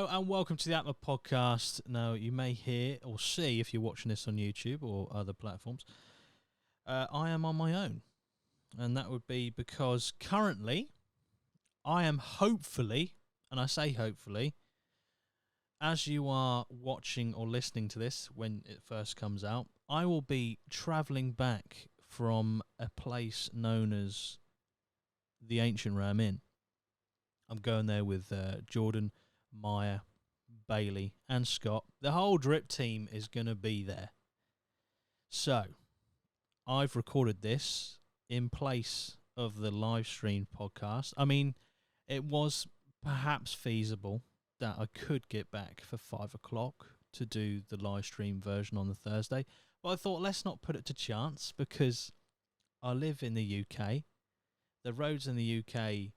Hello and welcome to the APMA podcast. Now, you may hear or see, if you're watching this on YouTube or other platforms, I am on my own. And that would be because currently I am hopefully, and I say hopefully, as you are watching or listening to this when it first comes out, I will be travelling back from a place known as the Ancient Ram Inn. I'm going there with Jordan, Maya, Bailey and Scott. The whole drip team is going to be there. So, I've recorded this in place of the live stream podcast. I mean, it was perhaps feasible that I could get back for 5 o'clock to do the live stream version on the Thursday. But I thought, let's not put it to chance because I live in the UK. The roads in the UK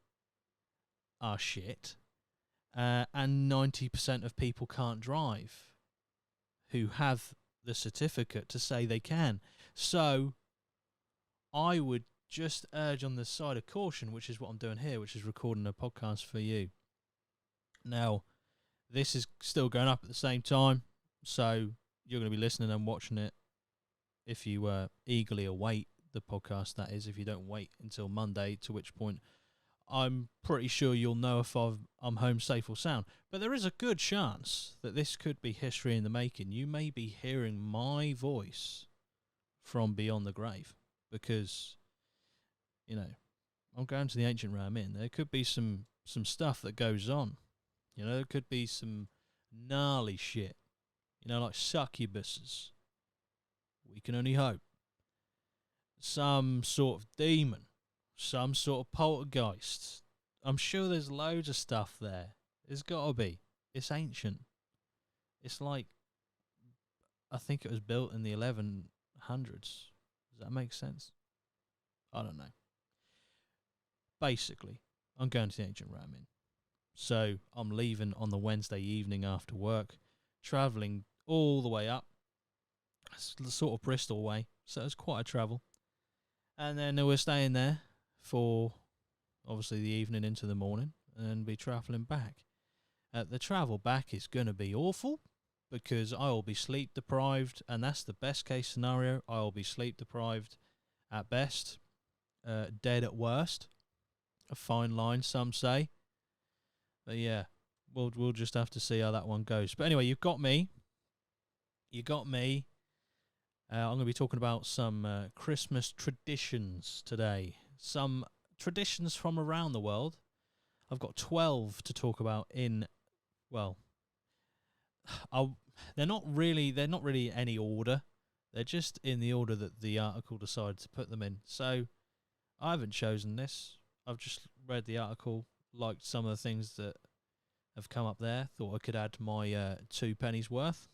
are shit. And 90% of people can't drive who have the certificate to say they can. So I would just urge on the side of caution, which is what I'm doing here, which is recording a podcast for you. Now, this is still going up at the same time, so you're going to be listening and watching it if you eagerly await the podcast, that is, if you don't wait until Monday, to which point I'm pretty sure you'll know if I'm home safe or sound. But there is a good chance that this could be history in the making. You may be hearing my voice from beyond the grave because, you know, I'm going to the Ancient Ram Inn. There could be some stuff that goes on. You know, there could be some gnarly shit. You know, like succubuses. We can only hope. Some sort of demon. Some sort of poltergeist. I'm sure there's loads of stuff there. There's got to be. It's ancient. It's like, I think it was built in the 1100s. Does that make sense? I don't know. Basically, I'm going to the Ancient Ram Inn. So I'm leaving on the Wednesday evening after work, travelling all the way up, sort of Bristol way. So it's quite a travel. And then we're staying there for obviously the evening into the morning and be travelling back. The travel back is going to be awful because I will be sleep deprived, and that's the best case scenario. I will be sleep deprived at best, dead at worst. A fine line, some say. But yeah, we'll just have to see how that one goes. But anyway, you've got me. You got me. I'm going to be talking about some Christmas traditions today. Some traditions from around the world. I've got 12 to talk about in, well, they're not really any order. They're just in the order that the article decided to put them in. So I haven't chosen this. I've just read the article, liked some of the things that have come up there, thought I could add my 2 pennies worth.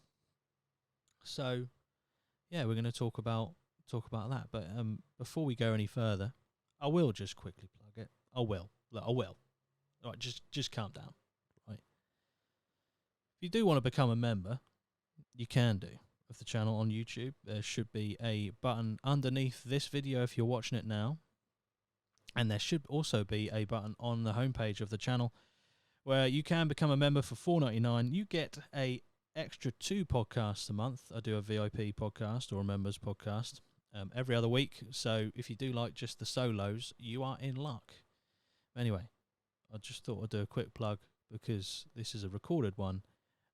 So yeah, we're going to talk about that. But before we go any further, I will just quickly plug it. I will. Look, I will. All right, just calm down. Right. If you do want to become a member, you can do of the channel on YouTube. There should be a button underneath this video if you're watching it now, and there should also be a button on the homepage of the channel where you can become a member for $4.99. You get a extra 2 podcasts a month. I do a VIP podcast or a members podcast every other week. So if you do like just the solos, you are in luck. Anyway, I just thought I'd do a quick plug because this is a recorded one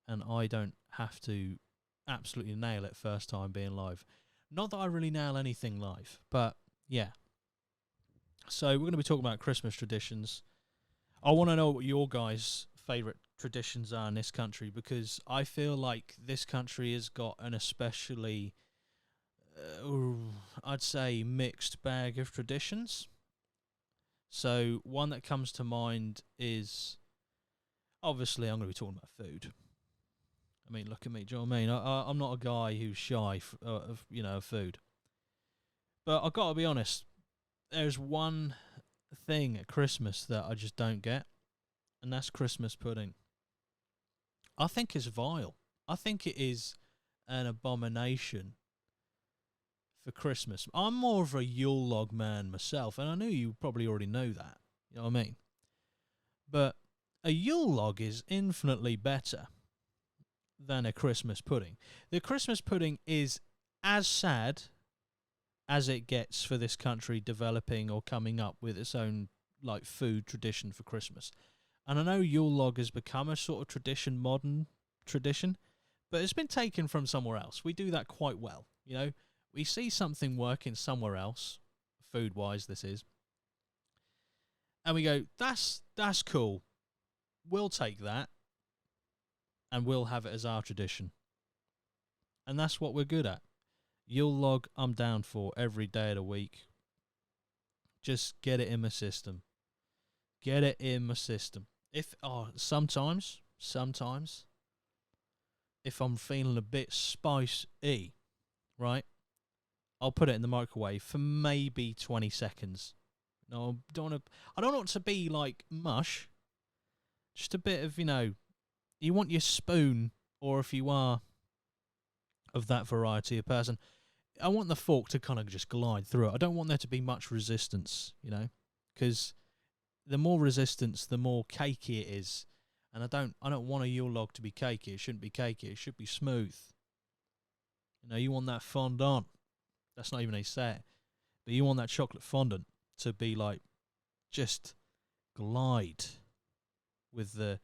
and I don't have to absolutely nail it first time being live. Not that I really nail anything live, but yeah. So we're going to be talking about Christmas traditions. I want to know what your guys' favourite traditions are in this country because I feel like this country has got an especially, I'd say, mixed bag of traditions. So one that comes to mind is, obviously I'm going to be talking about food. I mean, look at me, do you know what I mean? I'm not a guy who's shy of food. But I've got to be honest, there's one thing at Christmas that I just don't get, and that's Christmas pudding. I think it's vile. I think it is an abomination for Christmas. I'm more of a Yule log man myself, and I know you probably already know that. You know what I mean? But a Yule log is infinitely better than a Christmas pudding. The Christmas pudding is as sad as it gets for this country developing or coming up with its own like food tradition for Christmas. And I know Yule log has become a sort of tradition, modern tradition, but it's been taken from somewhere else. We do that quite well, you know. We see something working somewhere else, food-wise this is, and we go, that's cool. We'll take that, and we'll have it as our tradition. And that's what we're good at. Yule log, I'm down for every day of the week. Just get it in my system. Get it in my system. Sometimes, if I'm feeling a bit spicy, right, I'll put it in the microwave for maybe 20 seconds. No, I don't want it to be like mush. Just a bit of, you want your spoon, or if you are of that variety of person, I want the fork to kind of just glide through it. I don't want there to be much resistance, because the more resistance, the more cakey it is. And I don't want a Yule log to be cakey. It shouldn't be cakey. It should be smooth. You want that fondant. That's not even how you say it. But you want that chocolate fondant to be like, just glide with the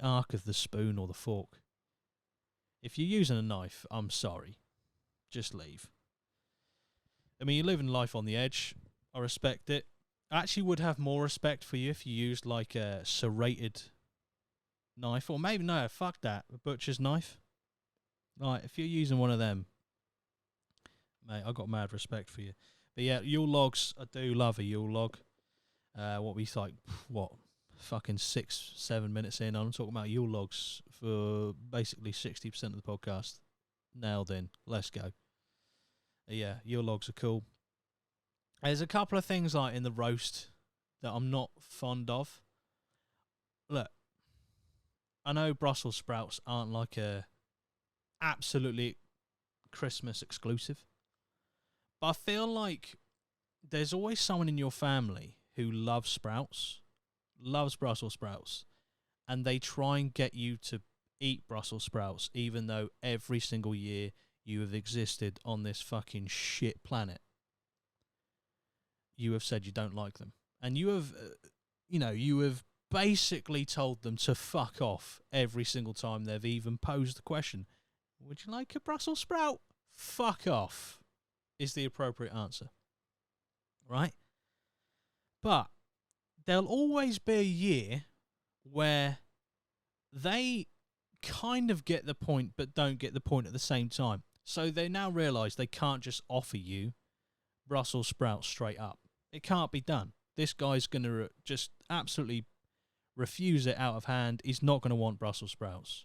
arc of the spoon or the fork. If you're using a knife, I'm sorry. Just leave. I mean, you're living life on the edge. I respect it. I actually would have more respect for you if you used like a serrated knife. Or maybe, no, fuck that. A butcher's knife. Right, if you're using one of them, mate, I got mad respect for you. But yeah, Yule logs, I do love a Yule log. Fucking 6-7 minutes in, I'm talking about Yule logs for basically 60% of the podcast. Nailed in. Let's go. Yeah, Yule logs are cool. There's a couple of things like in the roast that I'm not fond of. Look, I know Brussels sprouts aren't like a absolutely Christmas exclusive, but I feel like there's always someone in your family who loves Brussels sprouts, and they try and get you to eat Brussels sprouts, even though every single year you have existed on this fucking shit planet, you have said you don't like them. And you have, you have basically told them to fuck off every single time they've even posed the question, would you like a Brussels sprout? Fuck off is the appropriate answer. Right? But there'll always be a year where they kind of get the point but don't get the point at the same time. So they now realise they can't just offer you Brussels sprouts straight up. It can't be done. This guy's going to just absolutely refuse it out of hand. He's not going to want Brussels sprouts.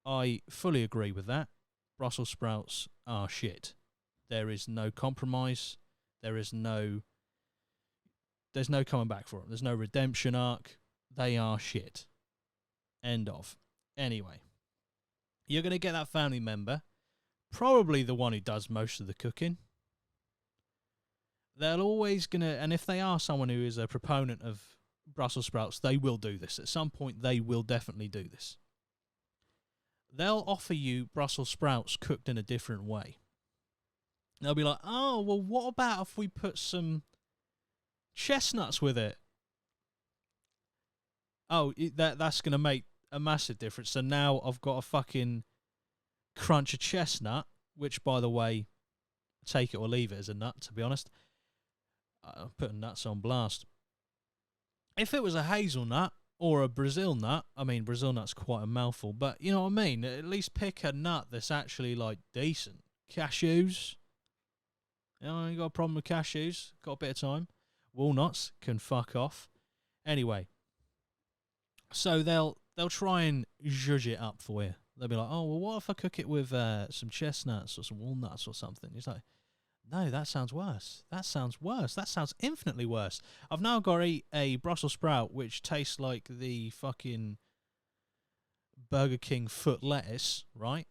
I fully agree with that. Brussels sprouts are shit. There is no compromise. There's no coming back for them. There's no redemption arc. They are shit. End of. Anyway, you're going to get that family member, probably the one who does most of the cooking. They're always going to, and if they are someone who is a proponent of Brussels sprouts, they will do this. At some point, they will definitely do this. They'll offer you Brussels sprouts cooked in a different way. They'll be like, oh, well, what about if we put some chestnuts with it? Oh, that's going to make a massive difference. So now I've got a fucking crunch of chestnut, which, by the way, take it or leave it as a nut, to be honest. I'm putting nuts on blast. If it was a hazelnut or a Brazil nut, I mean, Brazil nut's quite a mouthful, but you know what I mean? At least pick a nut that's actually, like, decent. Cashews. You got a problem with cashews? Got a bit of time. Walnuts can fuck off. Anyway, so they'll try and zhuzh it up for you. They'll be like, oh, well, what if I cook it with some chestnuts or some walnuts or something? It's like, no, that sounds worse. That sounds worse. That sounds infinitely worse. I've now got to eat a Brussels sprout which tastes like the fucking Burger King foot lettuce, right?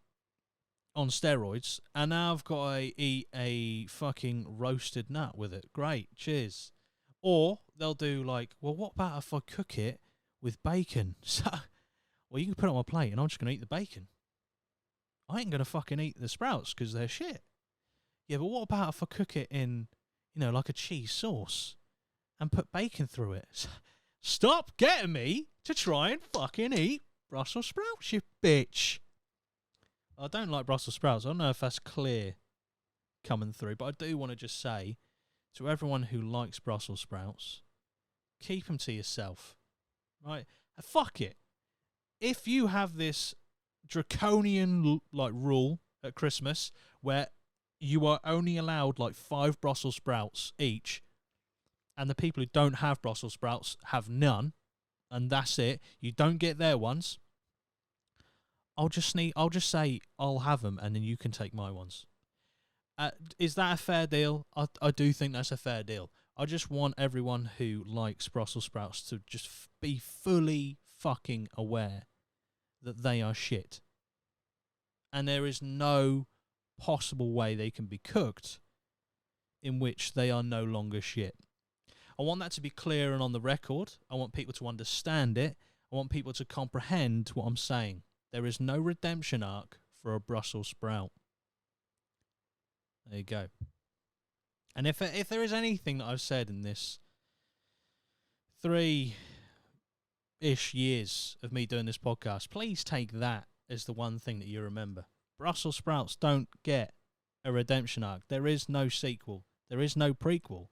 On steroids. And now I've got to eat a fucking roasted nut with it. Great. Cheers. Or they'll do like, well, what about if I cook it with bacon. So, well, you can put it on my plate and I'm just going to eat the bacon. I ain't going to fucking eat the sprouts because they're shit. Yeah, but what about if I cook it in, like a cheese sauce and put bacon through it? Stop getting me to try and fucking eat Brussels sprouts, you bitch. I don't like Brussels sprouts. I don't know if that's clear coming through, but I do want to just say to everyone who likes Brussels sprouts, keep them to yourself, right? Fuck it. If you have this draconian rule at Christmas where you are only allowed 5 Brussels sprouts each, and the people who don't have Brussels sprouts have none, and that's it. You don't get their ones. I'll just say I'll have them, and then you can take my ones. Is that a fair deal? I do think that's a fair deal. I just want everyone who likes Brussels sprouts to just be fully fucking aware that they are shit. And there is no possible way they can be cooked in which they are no longer shit. I want that to be clear and on the record. I want people to understand it. I want people to comprehend what I'm saying. There is no redemption arc for a Brussels sprout. There you go. And if there is anything that I've said in this 3-ish years of me doing this podcast, please take that as the one thing that you remember. Brussels sprouts don't get a redemption arc. There is no sequel. There is no prequel.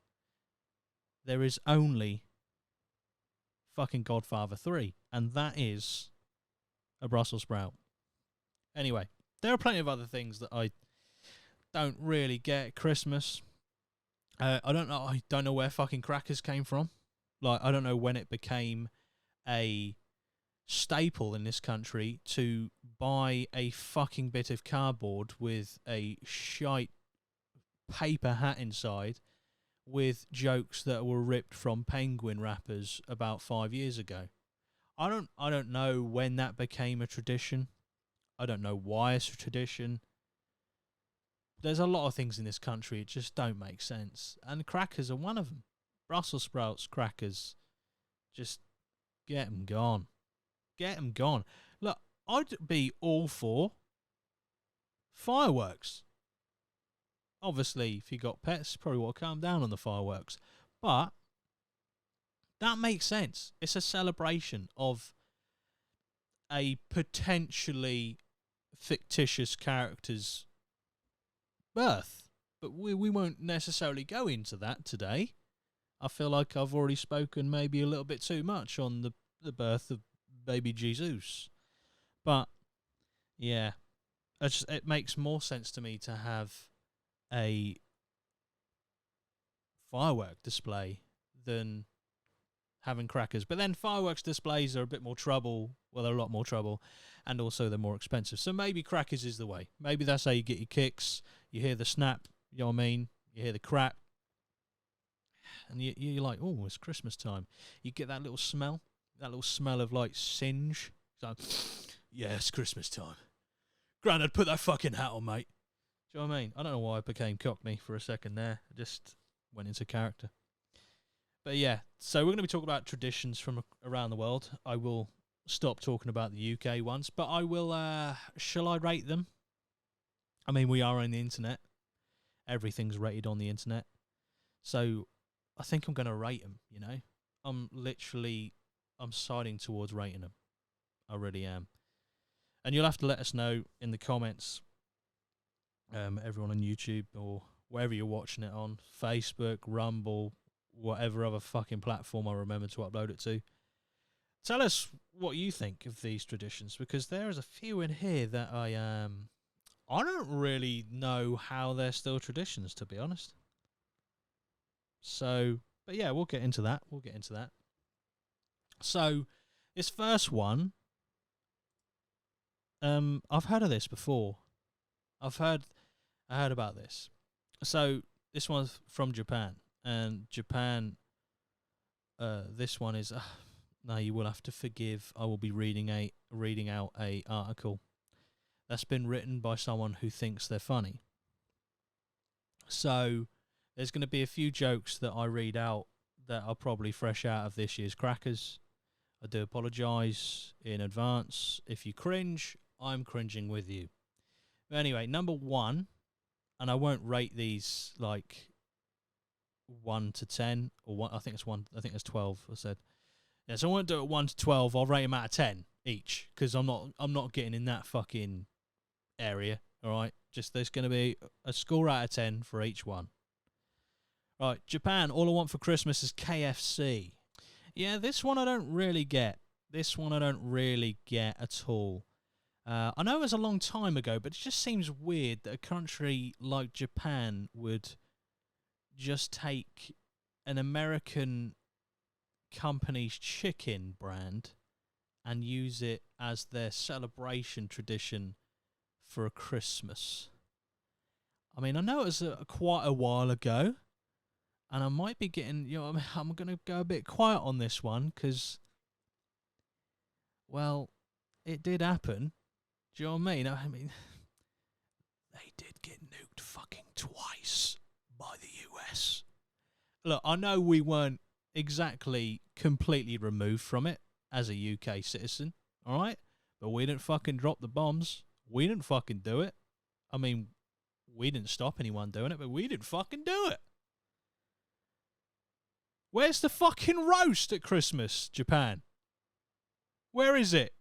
There is only fucking Godfather 3. And that is a Brussels sprout. Anyway, there are plenty of other things that I don't really get at Christmas. I don't know where fucking crackers came from. I don't know when it became a staple in this country to buy a fucking bit of cardboard with a shite paper hat inside with jokes that were ripped from Penguin wrappers about 5 years ago. I don't know when that became a tradition. I don't know why it's a tradition. There's a lot of things in this country that just don't make sense. And crackers are one of them. Brussels sprouts, crackers, just get them gone. Get them gone. Look, I'd be all for fireworks. Obviously, if you got pets, you probably want to calm down on the fireworks. But that makes sense. It's a celebration of a potentially fictitious character's birth. But we won't necessarily go into that today. I feel like I've already spoken maybe a little bit too much on the birth of baby Jesus. But, yeah, it makes more sense to me to have a firework display than having crackers. But then fireworks displays are a bit more trouble. Well, they're a lot more trouble. And also they're more expensive. So maybe crackers is the way. Maybe that's how you get your kicks. You hear the snap, you know what I mean? You hear the crap. And you're like, oh, it's Christmas time. You get that little smell of singe. So, yeah, it's Christmas time. Grandad, put that fucking hat on, mate. Do you know what I mean? I don't know why I became Cockney for a second there. I just went into character. But yeah, so we're going to be talking about traditions from around the world. I will stop talking about the UK ones, but I will, shall I rate them? I mean, we are on the internet. Everything's rated on the internet. So I think I'm going to rate them, you know? I'm siding towards rating them. I really am. And you'll have to let us know in the comments, everyone on YouTube or wherever you're watching it on, Facebook, Rumble, whatever other fucking platform I remember to upload it to. Tell us what you think of these traditions, because there is a few in here that I don't really know how they're still traditions, to be honest. So, but yeah, we'll get into that. So, this first one, I've heard of this before. I heard about this. So, this one's from Japan, and Japan, this one is, now you will have to forgive, I will be reading out a article that's been written by someone who thinks they're funny. So, there's going to be a few jokes that I read out that are probably fresh out of this year's crackers. I do apologise in advance. If you cringe, I'm cringing with you. But anyway, number 1, and I won't rate these like 1 to 10 or 1. I think it's 1. I think it's 12. I said. Yeah, so I won't do it 1 to 12. I'll rate them out of 10 each because I'm not getting in that fucking area. All right, just there's going to be a score out of 10 for each one. Right, Japan. All I want for Christmas is KFC. Yeah, this one I don't really get. This one I don't really get at all. I know it was a long time ago, but it just seems weird that a country like Japan would just take an American company's chicken brand and use it as their celebration tradition for a Christmas. I mean, I know it was quite a while ago, and I might be getting, I'm going to go a bit quiet on this one because, well, it did happen. Do you know what I mean? I mean, they did get nuked fucking twice by the US. Look, I know we weren't exactly completely removed from it as a UK citizen, all right? But we didn't fucking drop the bombs. We didn't fucking do it. I mean, we didn't stop anyone doing it, but we didn't fucking do it. Where's the fucking roast at Christmas, Japan? Where is it?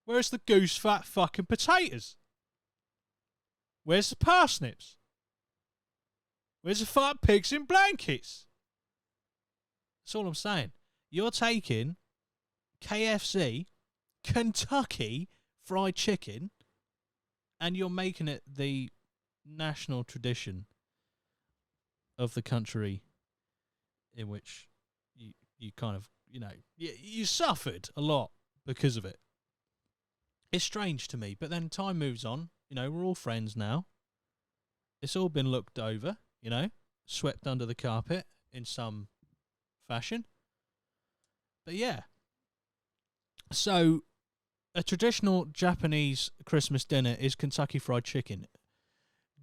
Where's the goose fat fucking potatoes? Where's the parsnips? Where's the fat pigs in blankets? That's all I'm saying. You're taking KFC, Kentucky Fried Chicken, and you're making it the national tradition of the country in which you kind of, you suffered a lot because of it. It's strange to me, but then time moves on. We're all friends now. It's all been looked over, swept under the carpet in some fashion. But yeah. So, a traditional Japanese Christmas dinner is Kentucky Fried Chicken.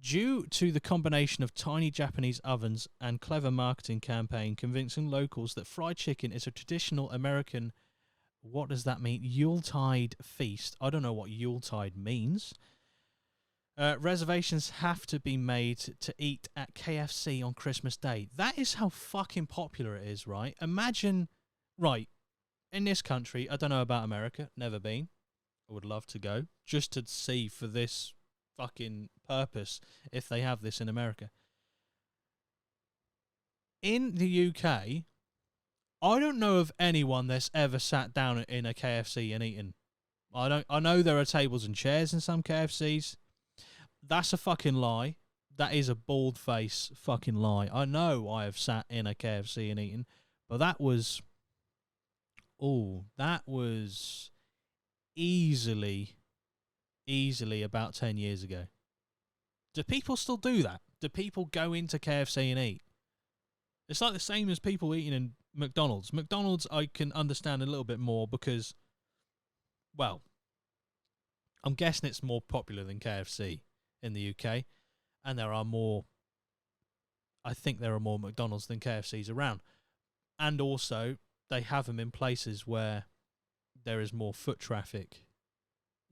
Due to the combination of tiny Japanese ovens and clever marketing campaign convincing locals that fried chicken is a traditional American, what does that mean? Yuletide feast. I don't know what Yuletide means. Reservations have to be made to eat at KFC on Christmas Day. That is how fucking popular it is, right? Imagine, right, in this country, I don't know about America, never been. I would love to go, just to see for this fucking purpose, if they have this in America. In the UK, I don't know of anyone that's ever sat down in a KFC and eaten. I know there are tables and chairs in some KFCs. That's a fucking lie. That is a bald-face fucking lie. I know I have sat in a KFC and eaten, but that was easily about 10 years ago. Do people still do that? Do people go into KFC and eat? It's like the same as people eating in McDonald's. McDonald's I can understand a little bit more because, well, I'm guessing it's more popular than KFC in the UK, and I think there are more McDonald's than KFCs around. And also, they have them in places where there is more foot traffic.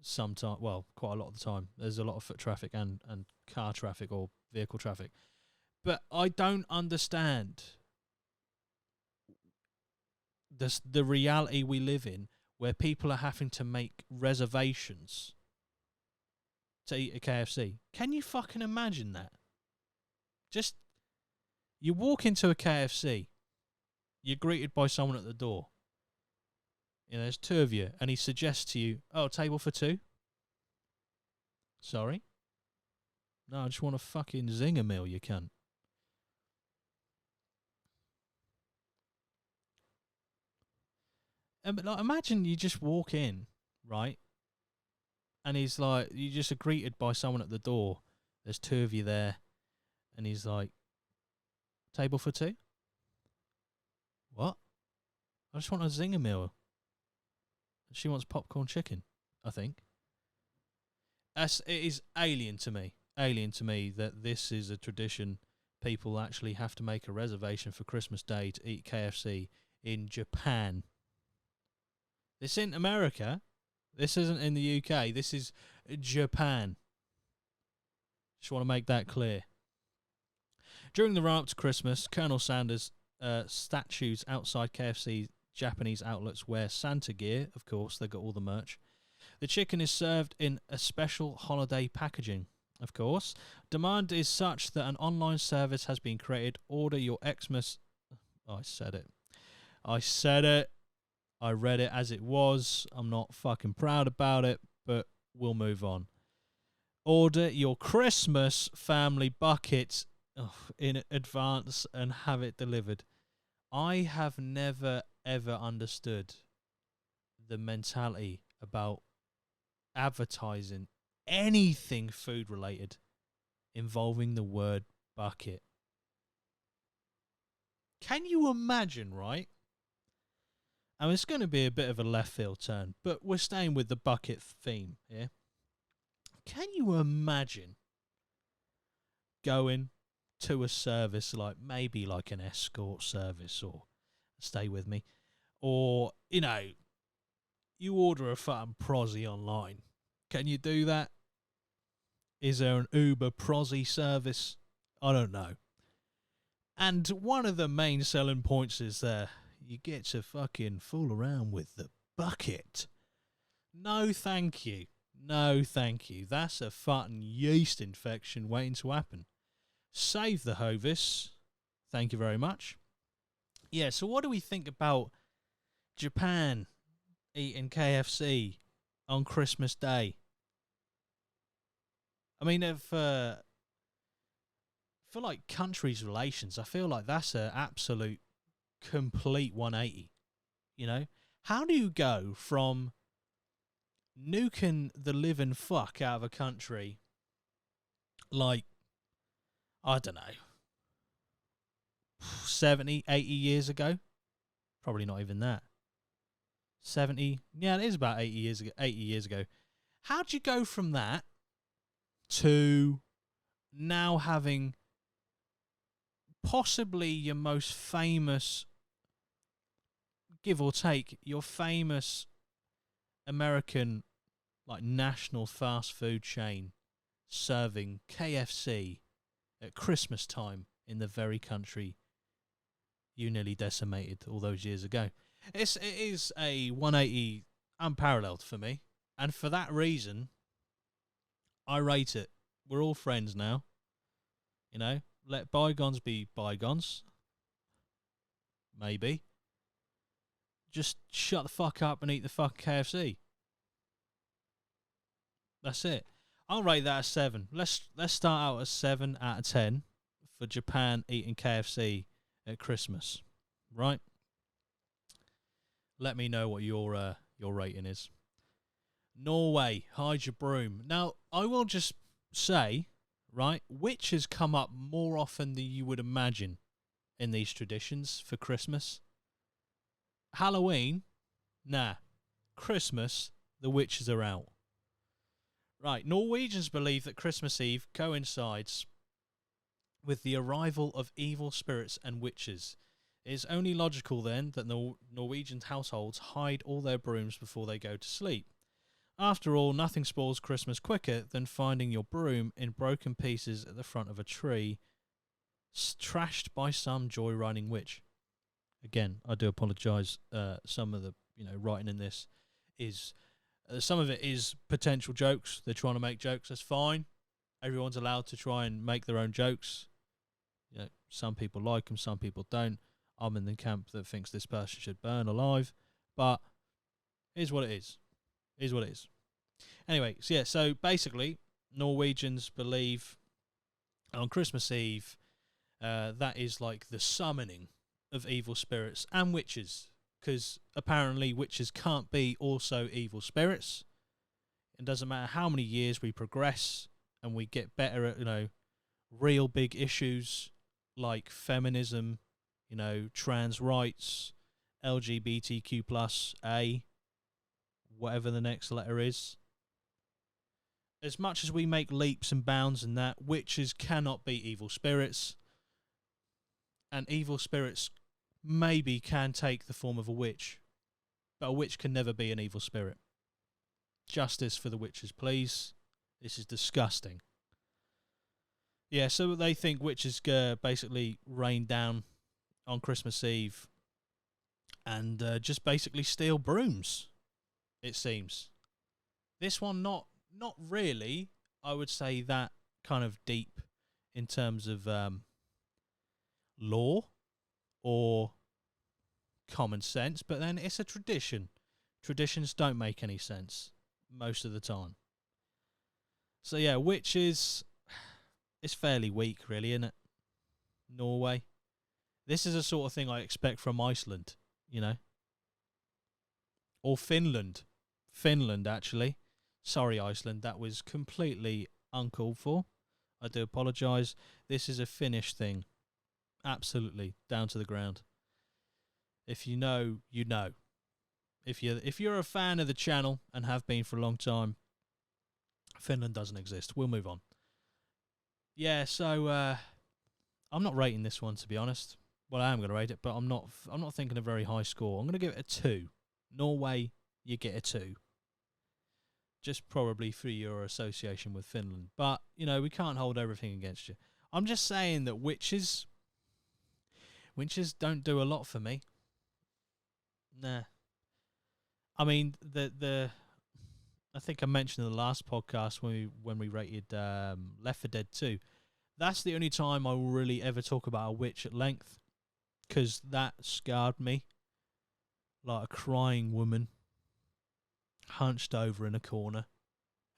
Sometimes, well, quite a lot of the time, there's a lot of foot traffic and car traffic or vehicle traffic. But I don't understand the reality we live in where people are having to make reservations to eat a KFC. Can you fucking imagine that? Just, you walk into a KFC, you're greeted by someone at the door. There's two of you, and he suggests to you, oh, table for two? Sorry? No, I just want a fucking zinger meal, you cunt. But like, imagine you just walk in, right? And he's like, you just are greeted by someone at the door. There's two of you there. And he's like, table for two? What? I just want a zinger meal. She wants popcorn chicken, I think. It is alien to me. Alien to me that this is a tradition. People actually have to make a reservation for Christmas Day to eat KFC in Japan. This isn't America. This isn't in the UK. This is Japan. Just want to make that clear. During the run-up to Christmas, Colonel Sanders' statues outside KFC Japanese outlets wear Santa gear. Of course, they got all the merch. The chicken is served in a special holiday packaging. Of course, demand is such that an online service has been created. Order your Xmas. Oh, I said it. I read it as it was. I'm not fucking proud about it, but we'll move on. Order your Christmas family bucket in advance and have it delivered. I have never, ever understood the mentality about advertising anything food related involving the word bucket. Can you imagine, right? And it's going to be a bit of a left field turn, but we're staying with the bucket theme here. Can you imagine going to a service like maybe like an escort service, or stay with me, or, you know, you order a fucking prosy online. Can you do that? Is there an Uber prosy service? I don't know. And one of the main selling points is you get to fucking fool around with the bucket. No, thank you. No, thank you. That's a fucking yeast infection waiting to happen. Save the Hovis. Thank you very much. Yeah, so what do we think about Japan eating KFC on Christmas Day? I mean, for like countries' relations, I feel like that's an absolute complete 180. You know? How do you go from nuking the living fuck out of a country like, I don't know, 70, 80 years ago? Probably not even that. 70, yeah, it is about 80 years ago. 80 years ago. How'd you go from that to now having possibly your most famous, give or take, your famous American, like, national fast food chain serving KFC at Christmas time in the very country you nearly decimated all those years ago? It is a 180 unparalleled for me, and for that reason, I rate it. We're all friends now. You know, let bygones be bygones. Maybe. Just shut the fuck up and eat the fucking KFC. That's it. I'll rate that a 7. Let's start out at 7 out of 10 for Japan eating KFC at Christmas. Right? Let me know what your rating is. Norway, hide your broom. Now, I will just say, right, which has come up more often than you would imagine in these traditions for Christmas. Halloween, nah. Christmas, the witches are out. Right, Norwegians believe that Christmas Eve coincides with the arrival of evil spirits and witches. It is only logical then that Norwegian households hide all their brooms before they go to sleep. After all, nothing spoils Christmas quicker than finding your broom in broken pieces at the front of a tree, trashed by some joyriding witch. Again, I do apologise. Some of the writing in this is some of it is potential jokes. They're trying to make jokes. That's fine. Everyone's allowed to try and make their own jokes. You know, some people like them, some people don't. I'm in the camp that thinks this person should burn alive, but here's what it is. Here's what it is. Anyway, so basically, Norwegians believe on Christmas Eve that is like the summoning of evil spirits and witches, because apparently witches can't be also evil spirits. It doesn't matter how many years we progress and we get better at, real big issues like feminism, trans rights, LGBTQ plus A, whatever the next letter is. As much as we make leaps and bounds in that, witches cannot be evil spirits. And evil spirits maybe can take the form of a witch. But a witch can never be an evil spirit. Justice for the witches, please. This is disgusting. Yeah, so they think witches basically rain down on Christmas Eve and just basically steal brooms, it seems. This one, not really, I would say, that kind of deep in terms of law or common sense, but then it's a tradition. Traditions don't make any sense most of the time. So yeah, witches, it's fairly weak, really, isn't it? Norway. This is the sort of thing I expect from Iceland, you know? Or Finland. Finland, actually. Sorry, Iceland, that was completely uncalled for. I do apologise. This is a Finnish thing. Absolutely, down to the ground. If you know, you know. If you're a fan of the channel and have been for a long time, Finland doesn't exist. We'll move on. Yeah, so I'm not rating this one, to be honest. Well, I am going to rate it, but I'm not thinking a very high score. I'm going to give it a 2. Norway, you get a 2. Just probably through your association with Finland. But, you know, we can't hold everything against you. I'm just saying that witches don't do a lot for me. Nah. I mean, I think I mentioned in the last podcast when we rated Left 4 Dead 2. That's the only time I will really ever talk about a witch at length, because that scarred me like a crying woman hunched over in a corner,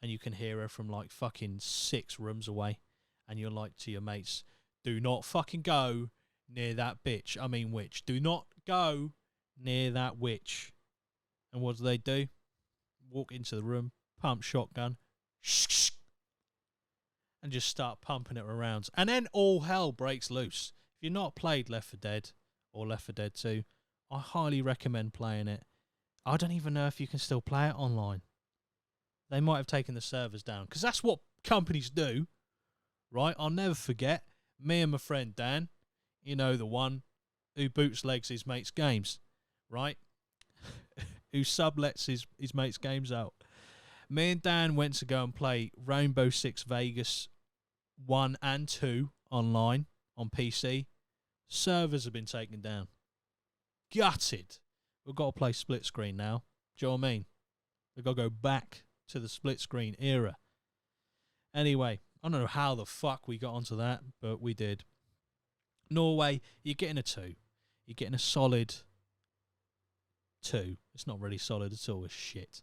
and you can hear her from like fucking 6 rooms away, and you're like to your mates, do not fucking go near that bitch. I mean witch. Do not go near that witch. And what do? Walk into the room, pump shotgun, and just start pumping it around. And then all hell breaks loose. If you've not played Left 4 Dead or Left 4 Dead 2, I highly recommend playing it. I don't even know if you can still play it online. They might have taken the servers down, because that's what companies do, right? I'll never forget me and my friend Dan, you know, the one who bootlegs his mates' games, right? Who sublets his mates' games out. Me and Dan went to go and play Rainbow Six Vegas 1 and 2 online on PC. Servers have been taken down. Gutted. We've got to play split screen now. Do you know what I mean? We've got to go back to the split screen era. Anyway, I don't know how the fuck we got onto that, but we did. Norway, you're getting a 2. You're getting a solid 2. It's not really solid at all. It's shit.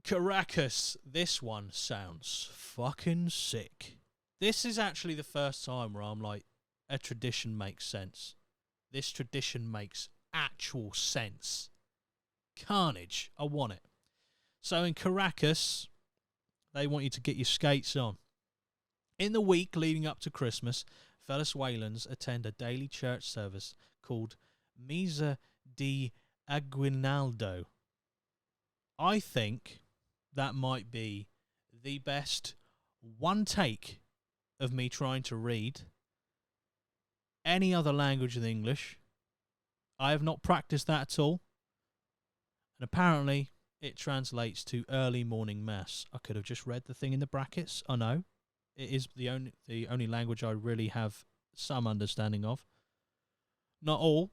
Caracas. This one sounds fucking sick. This is actually the first time where I'm like, a tradition makes sense. This tradition makes actual sense. Carnage. I want it. So in Caracas, they want you to get your skates on. In the week leading up to Christmas, Venezuelans attend a daily church service called Misa de Aguinaldo. I think that might be the best one take of me trying to read any other language than English. I have not practiced that at all. And apparently it translates to early morning mass. I could have just read the thing in the brackets. I know. It is the only language I really have some understanding of. Not all.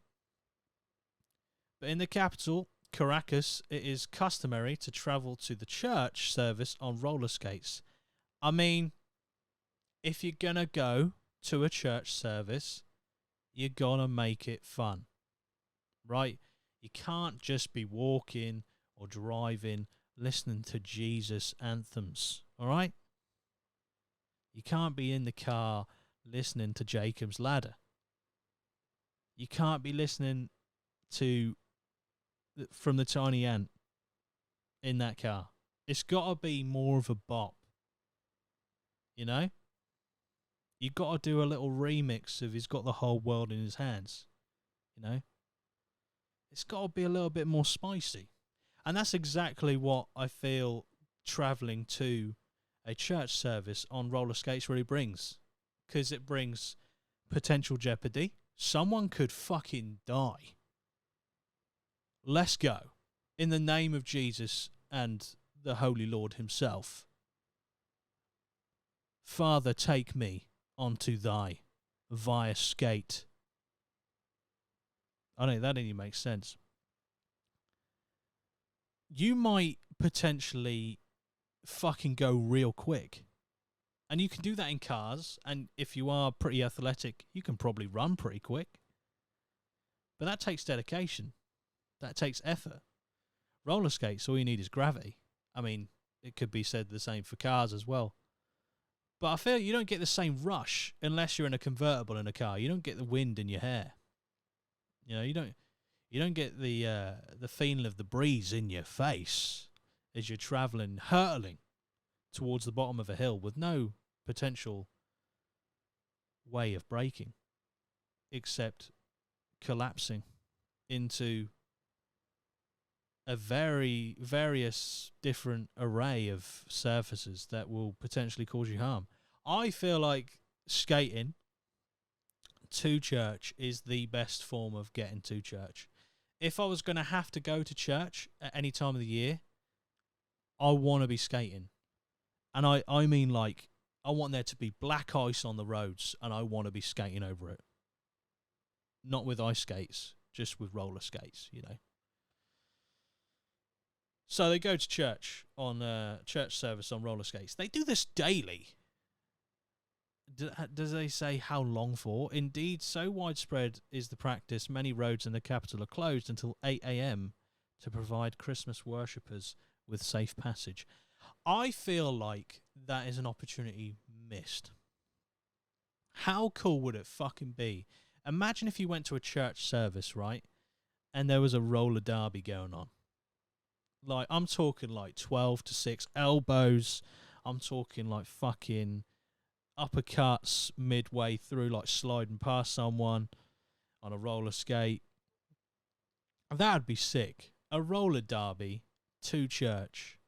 But in the capital, Caracas, it is customary to travel to the church service on roller skates. I mean, if you're going to go to a church service, you're going to make it fun, right? You can't just be walking or driving, listening to Jesus anthems, all right? You can't be in the car listening to Jacob's Ladder. You can't be listening to From the Tiny Ant in that car. It's got to be more of a bop, you know? You got to do a little remix of He's Got the Whole World in His Hands, you know? It's got to be a little bit more spicy. And that's exactly what I feel travelling to a church service on roller skates really brings. Because it brings potential jeopardy. Someone could fucking die. Let's go. In the name of Jesus and the Holy Lord himself. Father, take me onto thy via skate. I don't know, that didn't even make sense. You might potentially fucking go real quick. And you can do that in cars, and if you are pretty athletic, you can probably run pretty quick. But that takes dedication. That takes effort. Roller skates, all you need is gravity. I mean, it could be said the same for cars as well. But I feel you don't get the same rush unless you're in a convertible in a car. You don't get the wind in your hair. You know, you don't get the feeling of the breeze in your face as you're travelling, hurtling towards the bottom of a hill with no potential way of braking except collapsing into a various different array of surfaces that will potentially cause you harm. I feel like skating to church is the best form of getting to church. If I was going to have to go to church at any time of the year, I want to be skating. And I mean, like, I want there to be black ice on the roads and I want to be skating over it. Not with ice skates, just with roller skates, you know. So they go to church on church service on roller skates. They do this daily. Does they say how long for? Indeed, so widespread is the practice, many roads in the capital are closed until 8 a.m. to provide Christmas worshippers with safe passage. I feel like that is an opportunity missed. How cool would it fucking be? Imagine if you went to a church service, right, and there was a roller derby going on. Like, I'm talking like 12 to 6 elbows. I'm talking like fucking uppercuts midway through, like sliding past someone on a roller skate. That'd be sick. A roller derby to church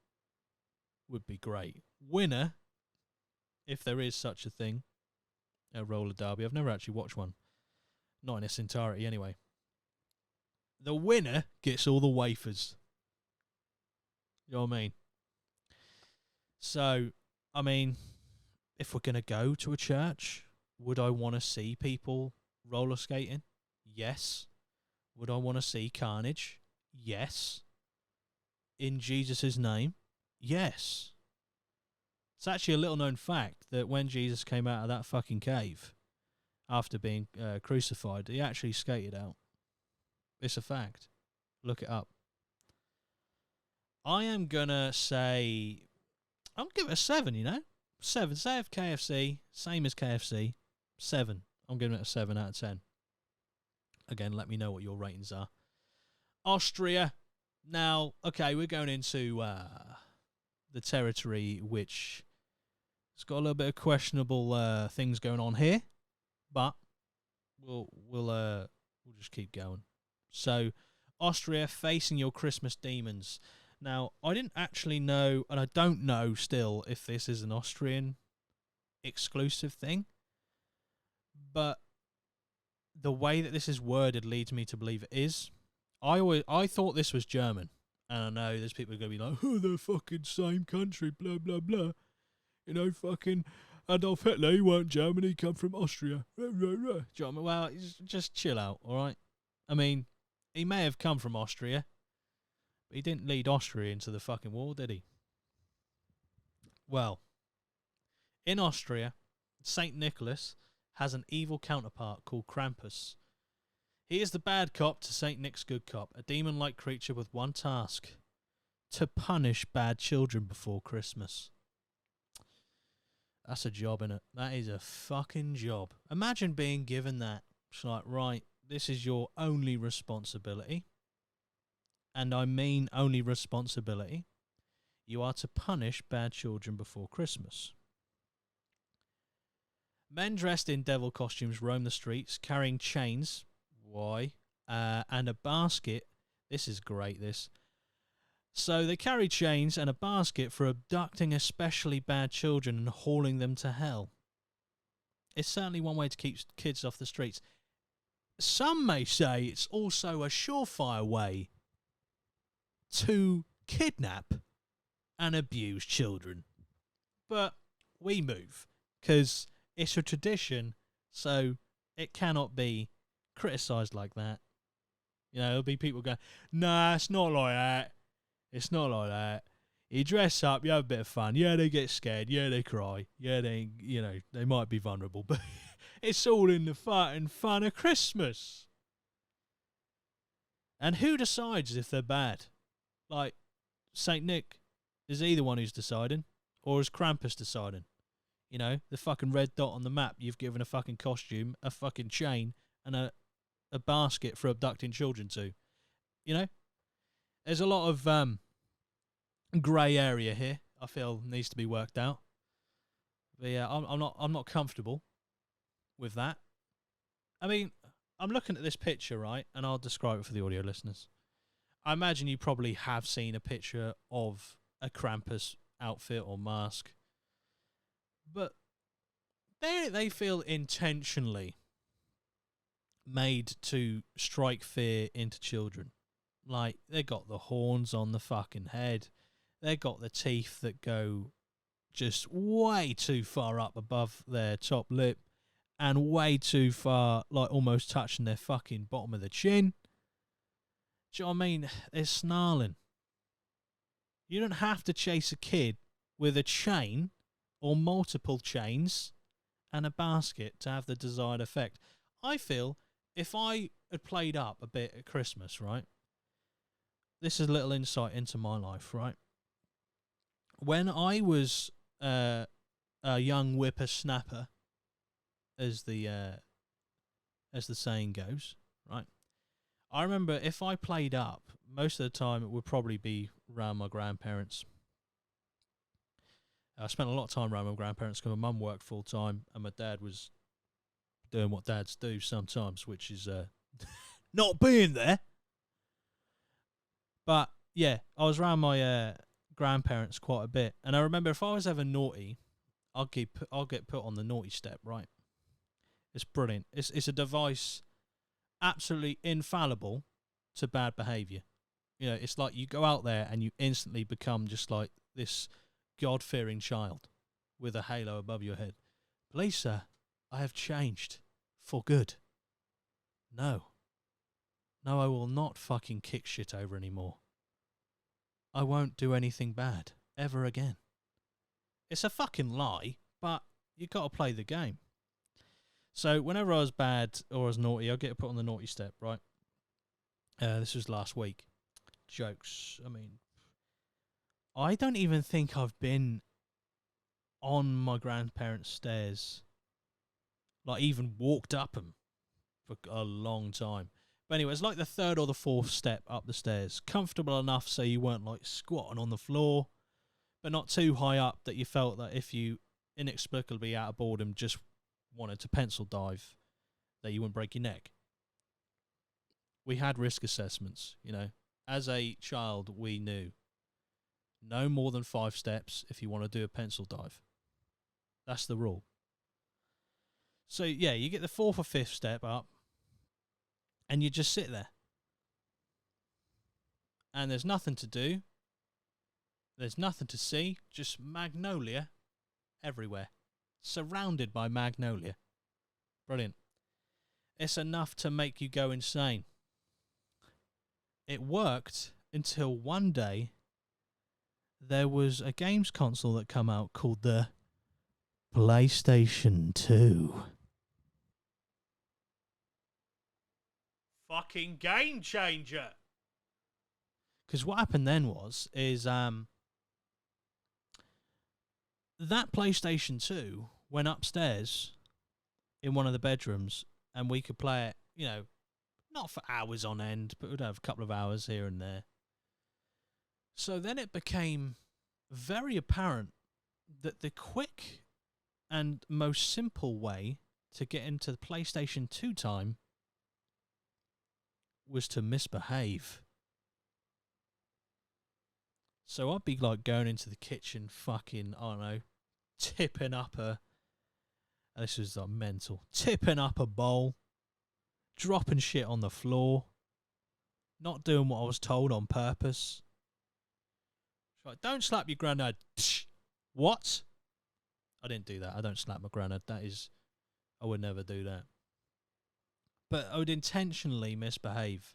would be great. Winner, if there is such a thing, a roller derby. I've never actually watched one. Not in its entirety, anyway. The winner gets all the wafers. You know what I mean? So, I mean, if we're going to go to a church, would I want to see people roller skating? Yes. Would I want to see carnage? Yes. In Jesus' name? Yes. It's actually a little known fact that when Jesus came out of that fucking cave after being crucified, he actually skated out. It's a fact. Look it up. I am going to say, I'll give it a 7, you know? 7. Say if KFC, same as KFC, 7. I'm giving it a 7 out of 10. Again, let me know what your ratings are. Austria. Now, okay, we're going into the territory which has got a little bit of questionable things going on here, but we'll just keep going. So, Austria facing your Christmas demons. Now, I didn't actually know, and I don't know still if this is an Austrian exclusive thing, but the way that this is worded leads me to believe it is. I thought this was German, and I know there's people going to be like, oh, they're fucking same country, blah, blah, blah. You know, fucking Adolf Hitler, he weren't German, he come from Austria. Do you know what I mean? Well, just chill out, all right? I mean, he may have come from Austria, but he didn't lead Austria into the fucking war, did he? Well, in Austria, St. Nicholas has an evil counterpart called Krampus. He is the bad cop to St. Nick's good cop, a demon-like creature with one task: to punish bad children before Christmas. That's a job, innit? That is a fucking job. Imagine being given that. It's like, right, this is your only responsibility. And I mean only responsibility. You are to punish bad children before Christmas. Men dressed in devil costumes roam the streets, carrying chains. Why? And a basket. This is great, this. So they carry chains and a basket for abducting especially bad children and hauling them to hell. It's certainly one way to keep kids off the streets. Some may say it's also a surefire way to kidnap and abuse children. But we move because it's a tradition, so it cannot be criticised like that. You know, there'll be people going, nah, it's not like that. It's not like that. You dress up, you have a bit of fun. Yeah, they get scared. Yeah, they cry. Yeah, they might be vulnerable, but it's all in the fun of Christmas. And who decides if they're bad? Like, Saint Nick, is he the one who's deciding? Or is Krampus deciding? You know, the fucking red dot on the map you've given a fucking costume, a fucking chain, and a basket for abducting children to. You know? There's a lot of grey area here, I feel needs to be worked out. But yeah, I'm not comfortable with that. I mean, I'm looking at this picture, right, and I'll describe it for the audio listeners. I imagine you probably have seen a picture of a Krampus outfit or mask, but they feel intentionally made to strike fear into children. Like, they got the horns on the fucking head. They got the teeth that go just way too far up above their top lip and way too far, like almost touching their fucking bottom of the chin. Do you know what I mean? They're snarling. You don't have to chase a kid with a chain or multiple chains and a basket to have the desired effect. I feel if I had played up a bit at Christmas, right? This is a little insight into my life, right? When I was a young whippersnapper, as the saying goes, right? I remember if I played up, most of the time it would probably be around my grandparents. I spent a lot of time around my grandparents because my mum worked full time and my dad was doing what dads do sometimes, which is not being there. But yeah, I was around my grandparents quite a bit, and I remember if I was ever naughty, I'll get put on the naughty step. Right, it's brilliant. It's a device absolutely infallible to bad behaviour. You know, it's like you go out there and you instantly become just like this God-fearing child with a halo above your head. Please, sir, I have changed for good. No, I will not fucking kick shit over anymore. I won't do anything bad ever again. It's a fucking lie, but you got to play the game. So whenever I was bad or I was naughty, I'd get put on the naughty step, right? This was last week. Jokes. I mean, I don't even think I've been on my grandparents' stairs, like even walked up them for a long time. But anyway, it's like the third or the fourth step up the stairs. Comfortable enough so you weren't like squatting on the floor, but not too high up that you felt that if you inexplicably out of boredom just wanted to pencil dive, that you wouldn't break your neck. We had risk assessments, you know. As a child, we knew no more than 5 steps if you want to do a pencil dive. That's the rule. So, yeah, you get the 4th or 5th step up, and you just sit there. And there's nothing to do. There's nothing to see, just magnolia everywhere. Surrounded by magnolia. Brilliant. It's enough to make you go insane. It worked until one day there was a games console that come out called the PlayStation 2. Fucking game changer. Because what happened then is that PlayStation 2 went upstairs in one of the bedrooms and we could play it, you know, not for hours on end, but we'd have a couple of hours here and there. So then it became very apparent that the quick and most simple way to get into the PlayStation 2 time was to misbehave. So I'd be like going into the kitchen fucking, I don't know, tipping up this was like mental, tipping up a bowl, dropping shit on the floor, not doing what I was told on purpose, Like, don't slap your granddad. What? I didn't do that. I don't slap my granddad. I would never do that. But I would intentionally misbehave.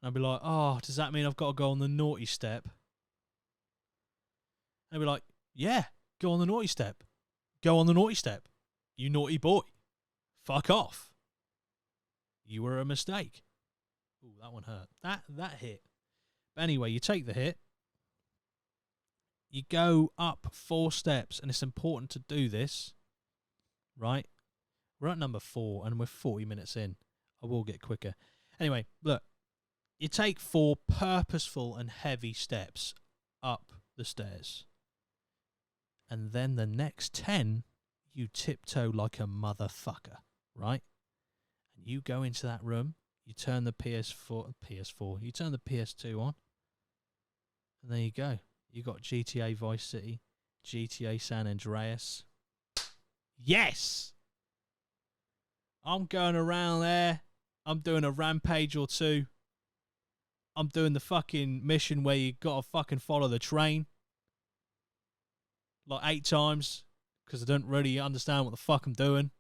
And I'd be like, oh, does that mean I've got to go on the naughty step? And I'd be like, yeah, go on the naughty step. Go on the naughty step. You naughty boy. Fuck off. You were a mistake. Ooh, that one hurt. That hit. But anyway, you take the hit. You go up 4 steps, and it's important to do this, right? We're at number 4, and we're 40 minutes in. I will get quicker. Anyway, look. You take 4 purposeful and heavy steps up the stairs. And then the next 10, you tiptoe like a motherfucker, right? And you go into that room, you turn the PS4, you turn the PS2 on, and there you go. You got GTA Vice City, GTA San Andreas. Yes! I'm going around there. I'm doing a rampage or 2. I'm doing the fucking mission where you gotta fucking follow the train. Like 8 times. Because I don't really understand what the fuck I'm doing.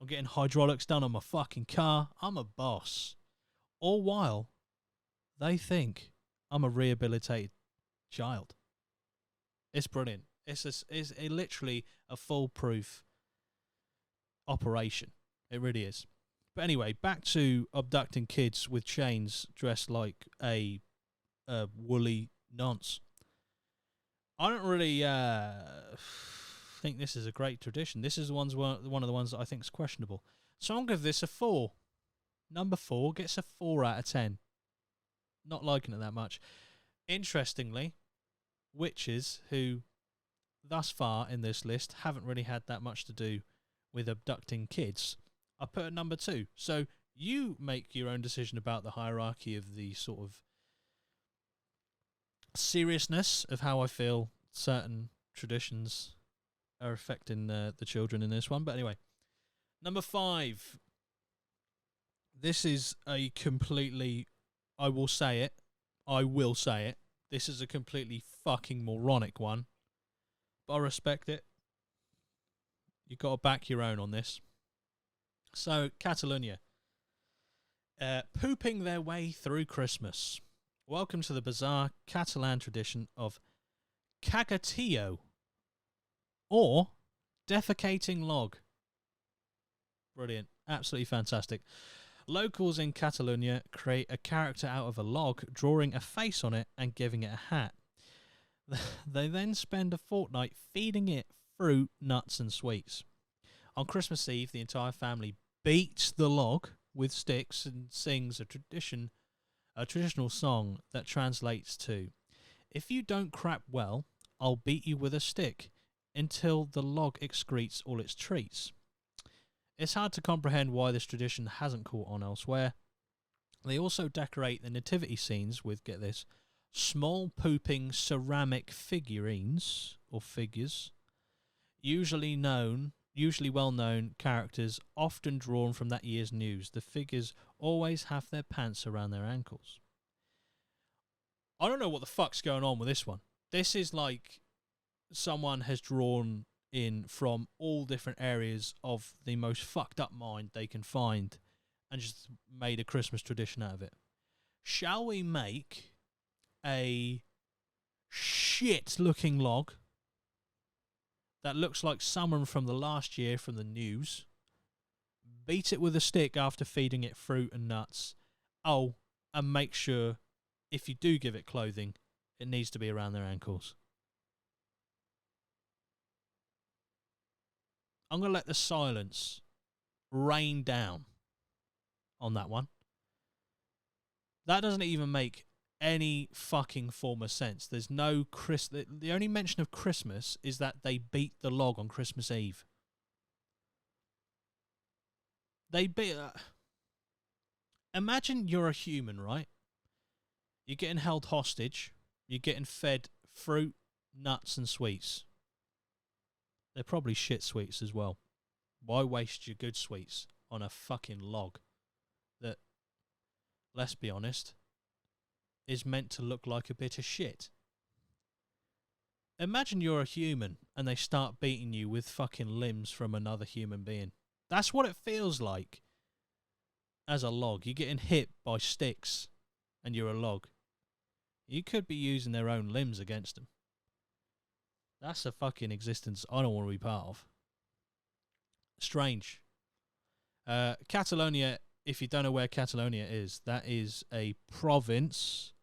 I'm getting hydraulics done on my fucking car. I'm a boss. All while they think I'm a rehabilitated child. It's brilliant. It's literally a foolproof operation. It really is. But anyway, back to abducting kids with chains dressed like a woolly nonce. I don't really think this is a great tradition. This is one of the ones that I think is questionable. So I'm going to give this a 4. Number 4 gets a 4 out of 10. Not liking it that much. Interestingly, witches who thus far in this list haven't really had that much to do with abducting kids, I put at number 2. So you make your own decision about the hierarchy of the sort of seriousness of how I feel certain traditions are affecting the children in this one. But anyway, number 5. This is a completely, I will say it, this is a completely fucking moronic one. But I respect it. You've got to back your own on this. So, Catalonia. Pooping their way through Christmas. Welcome to the bizarre Catalan tradition of cagatillo, or defecating log. Brilliant. Absolutely fantastic. Locals in Catalonia create a character out of a log, drawing a face on it and giving it a hat. They then spend a fortnight feeding it fruit, nuts and sweets. On Christmas Eve, the entire family beats the log with sticks and sings a traditional song that translates to, "If you don't crap well, I'll beat you with a stick until the log excretes all its treats." It's hard to comprehend why this tradition hasn't caught on elsewhere. They also decorate the nativity scenes with, get this, small pooping ceramic figurines or figures, usually well-known characters, often drawn from that year's news. The figures always have their pants around their ankles. I don't know what the fuck's going on with this one. This is like someone has drawn in from all different areas of the most fucked up mind they can find and just made a Christmas tradition out of it. Shall we make a shit-looking log that looks like someone from the last year from the news, beat it with a stick after feeding it fruit and nuts, and make sure, if you do give it clothing, it needs to be around their ankles? I'm going to let the silence rain down on that one. That doesn't even make any fucking form of sense. There's no the only mention of Christmas is that they beat the log on Christmas Eve. Imagine you're a human, right? You're getting held hostage. You're getting fed fruit, nuts and sweets. They're probably shit sweets as well. Why waste your good sweets on a fucking log that, let's be honest, is meant to look like a bit of shit? Imagine you're a human and they start beating you with fucking limbs from another human being. That's what it feels like as a log. You're getting hit by sticks and you're a log. You could be using their own limbs against them. That's a fucking existence I don't want to be part of. Strange. Catalonia, if you don't know where Catalonia is, that is a province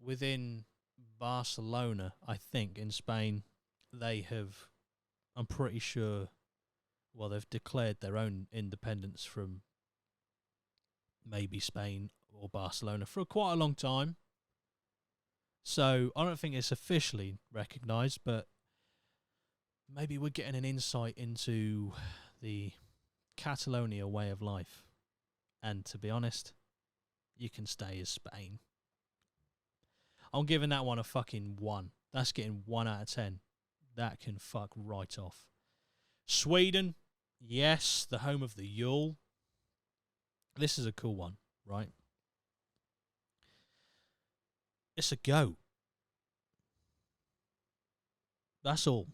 within Barcelona, I think, in Spain. They have, I'm pretty sure, well, they've declared their own independence from maybe Spain or Barcelona for quite a long time. So I don't think it's officially recognised, but maybe we're getting an insight into the Catalonia way of life. And to be honest, you can stay as Spain. I'm giving that one a fucking 1. That's getting 1 out of 10. That can fuck right off. Sweden, yes, the home of the Yule. This is a cool one, right? It's a goat. That's all.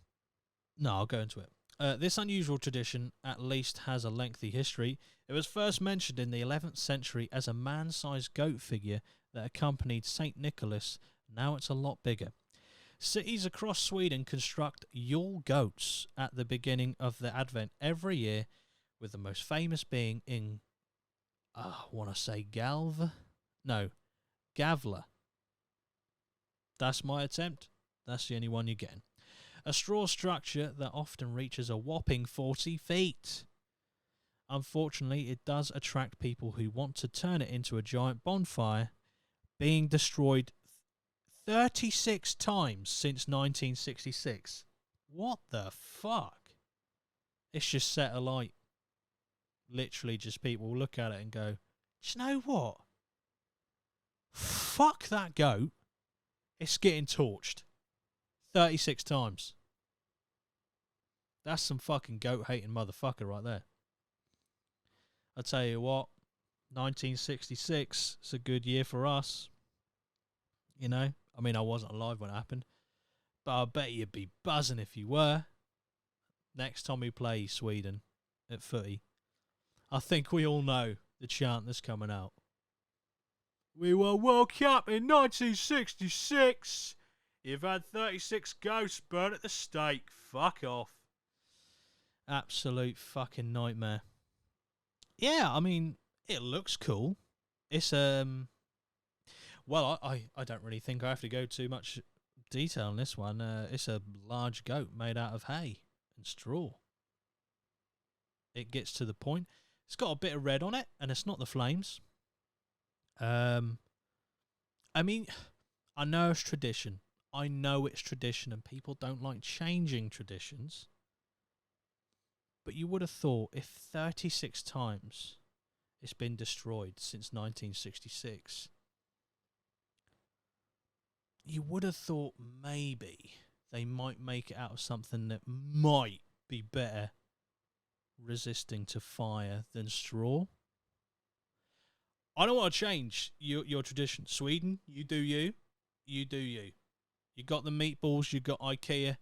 No, I'll go into it. This unusual tradition at least has a lengthy history. It was first mentioned in the 11th century as a man-sized goat figure that accompanied St. Nicholas. Now it's a lot bigger. Cities across Sweden construct Yule goats at the beginning of the Advent every year, with the most famous being in, I want to say Gavle. That's my attempt. That's the only one you're getting. A straw structure that often reaches a whopping 40 feet. Unfortunately, it does attract people who want to turn it into a giant bonfire, being destroyed 36 times since 1966. What the fuck? It's just set alight. Literally just people look at it and go, do you know what? Fuck that goat. It's getting torched. 36 times. That's some fucking goat-hating motherfucker right there. I tell you what, 1966 is a good year for us. You know? I mean, I wasn't alive when it happened, but I bet you'd be buzzing if you were. Next time we play Sweden at footy, I think we all know the chant that's coming out. We were World Cup in 1966. You've had 36 ghosts burnt at the stake. Fuck off. Absolute fucking nightmare. Yeah, I mean, it looks cool. It's, well, I don't really think I have to go too much detail on this one. It's a large goat made out of hay and straw. It gets to the point. It's got a bit of red on it, and it's not the flames. I mean, I know it's tradition. I know it's tradition, and people don't like changing traditions. But you would have thought if 36 times it's been destroyed since 1966, you would have thought maybe they might make it out of something that might be better resisting to fire than straw. I don't want to change your tradition. Sweden, you do you. You do you. You got the meatballs, you got IKEA.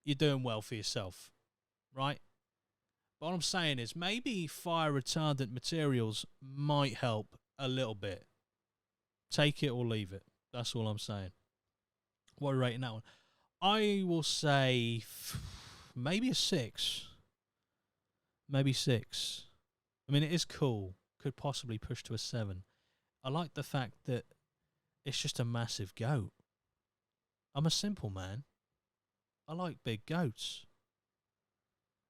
You're doing well for yourself, right? But what I'm saying is maybe fire retardant materials might help a little bit. Take it or leave it. That's all I'm saying. What are you rating that one? I will say maybe a 6. Maybe 6. I mean, it is cool. Could possibly push to a 7. I like the fact that it's just a massive goat. I'm a simple man. I like big goats.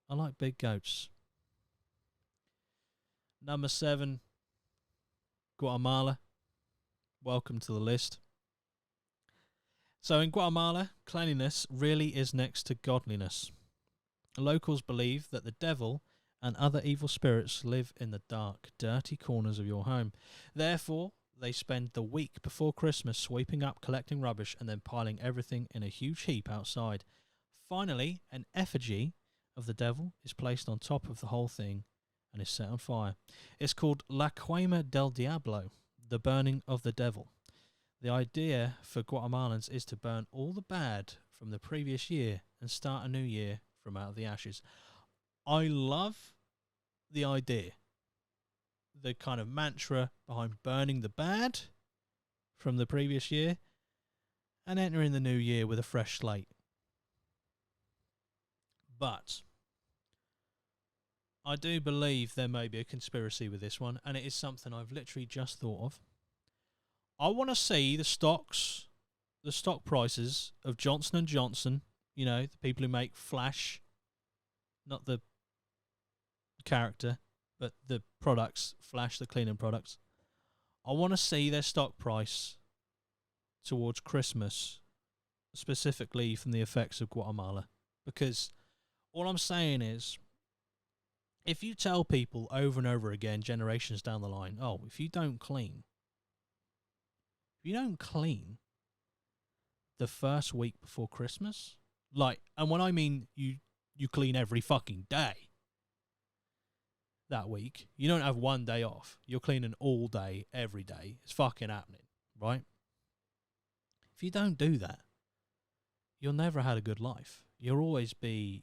I like big goats. Number 7, Guatemala. Welcome to the list. So in Guatemala, cleanliness really is next to godliness. Locals believe that the devil and other evil spirits live in the dark, dirty corners of your home. Therefore, they spend the week before Christmas sweeping up, collecting rubbish, and then piling everything in a huge heap outside. Finally, an effigy of the devil is placed on top of the whole thing and is set on fire. It's called La Quema del Diablo, the burning of the devil. The idea for Guatemalans is to burn all the bad from the previous year and start a new year from out of the ashes. I love the idea, the kind of mantra behind burning the bad from the previous year and entering the new year with a fresh slate. But I do believe there may be a conspiracy with this one, and it is something I've literally just thought of. I want to see the stock prices of Johnson & Johnson, the people who make Flash, not the character, but the products, Flash, the cleaning products. I want to see their stock price towards Christmas, specifically from the effects of Guatemala. Because all I'm saying is, if you tell people over and over again, generations down the line, if you don't clean the first week before Christmas, and when I mean you clean every fucking day that week, you don't have one day off. You're cleaning all day, every day. It's fucking happening, right? If you don't do that, you'll never have a good life. You'll always be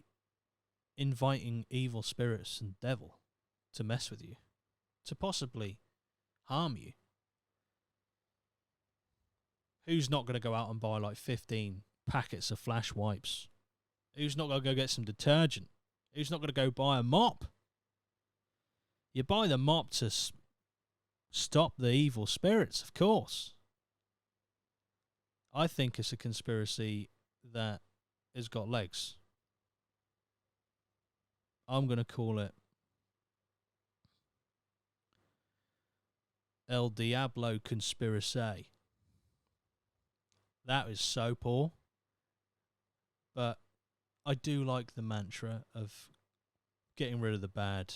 inviting evil spirits and devil to mess with you, to possibly harm you. Who's not going to go out and buy like 15 packets of Flash wipes? Who's not going to go get some detergent? Who's not going to go buy a mop? You buy the mop to stop the evil spirits, of course. I think it's a conspiracy that has got legs. I'm going to call it El Diablo Conspiracy. That is so poor. But I do like the mantra of getting rid of the bad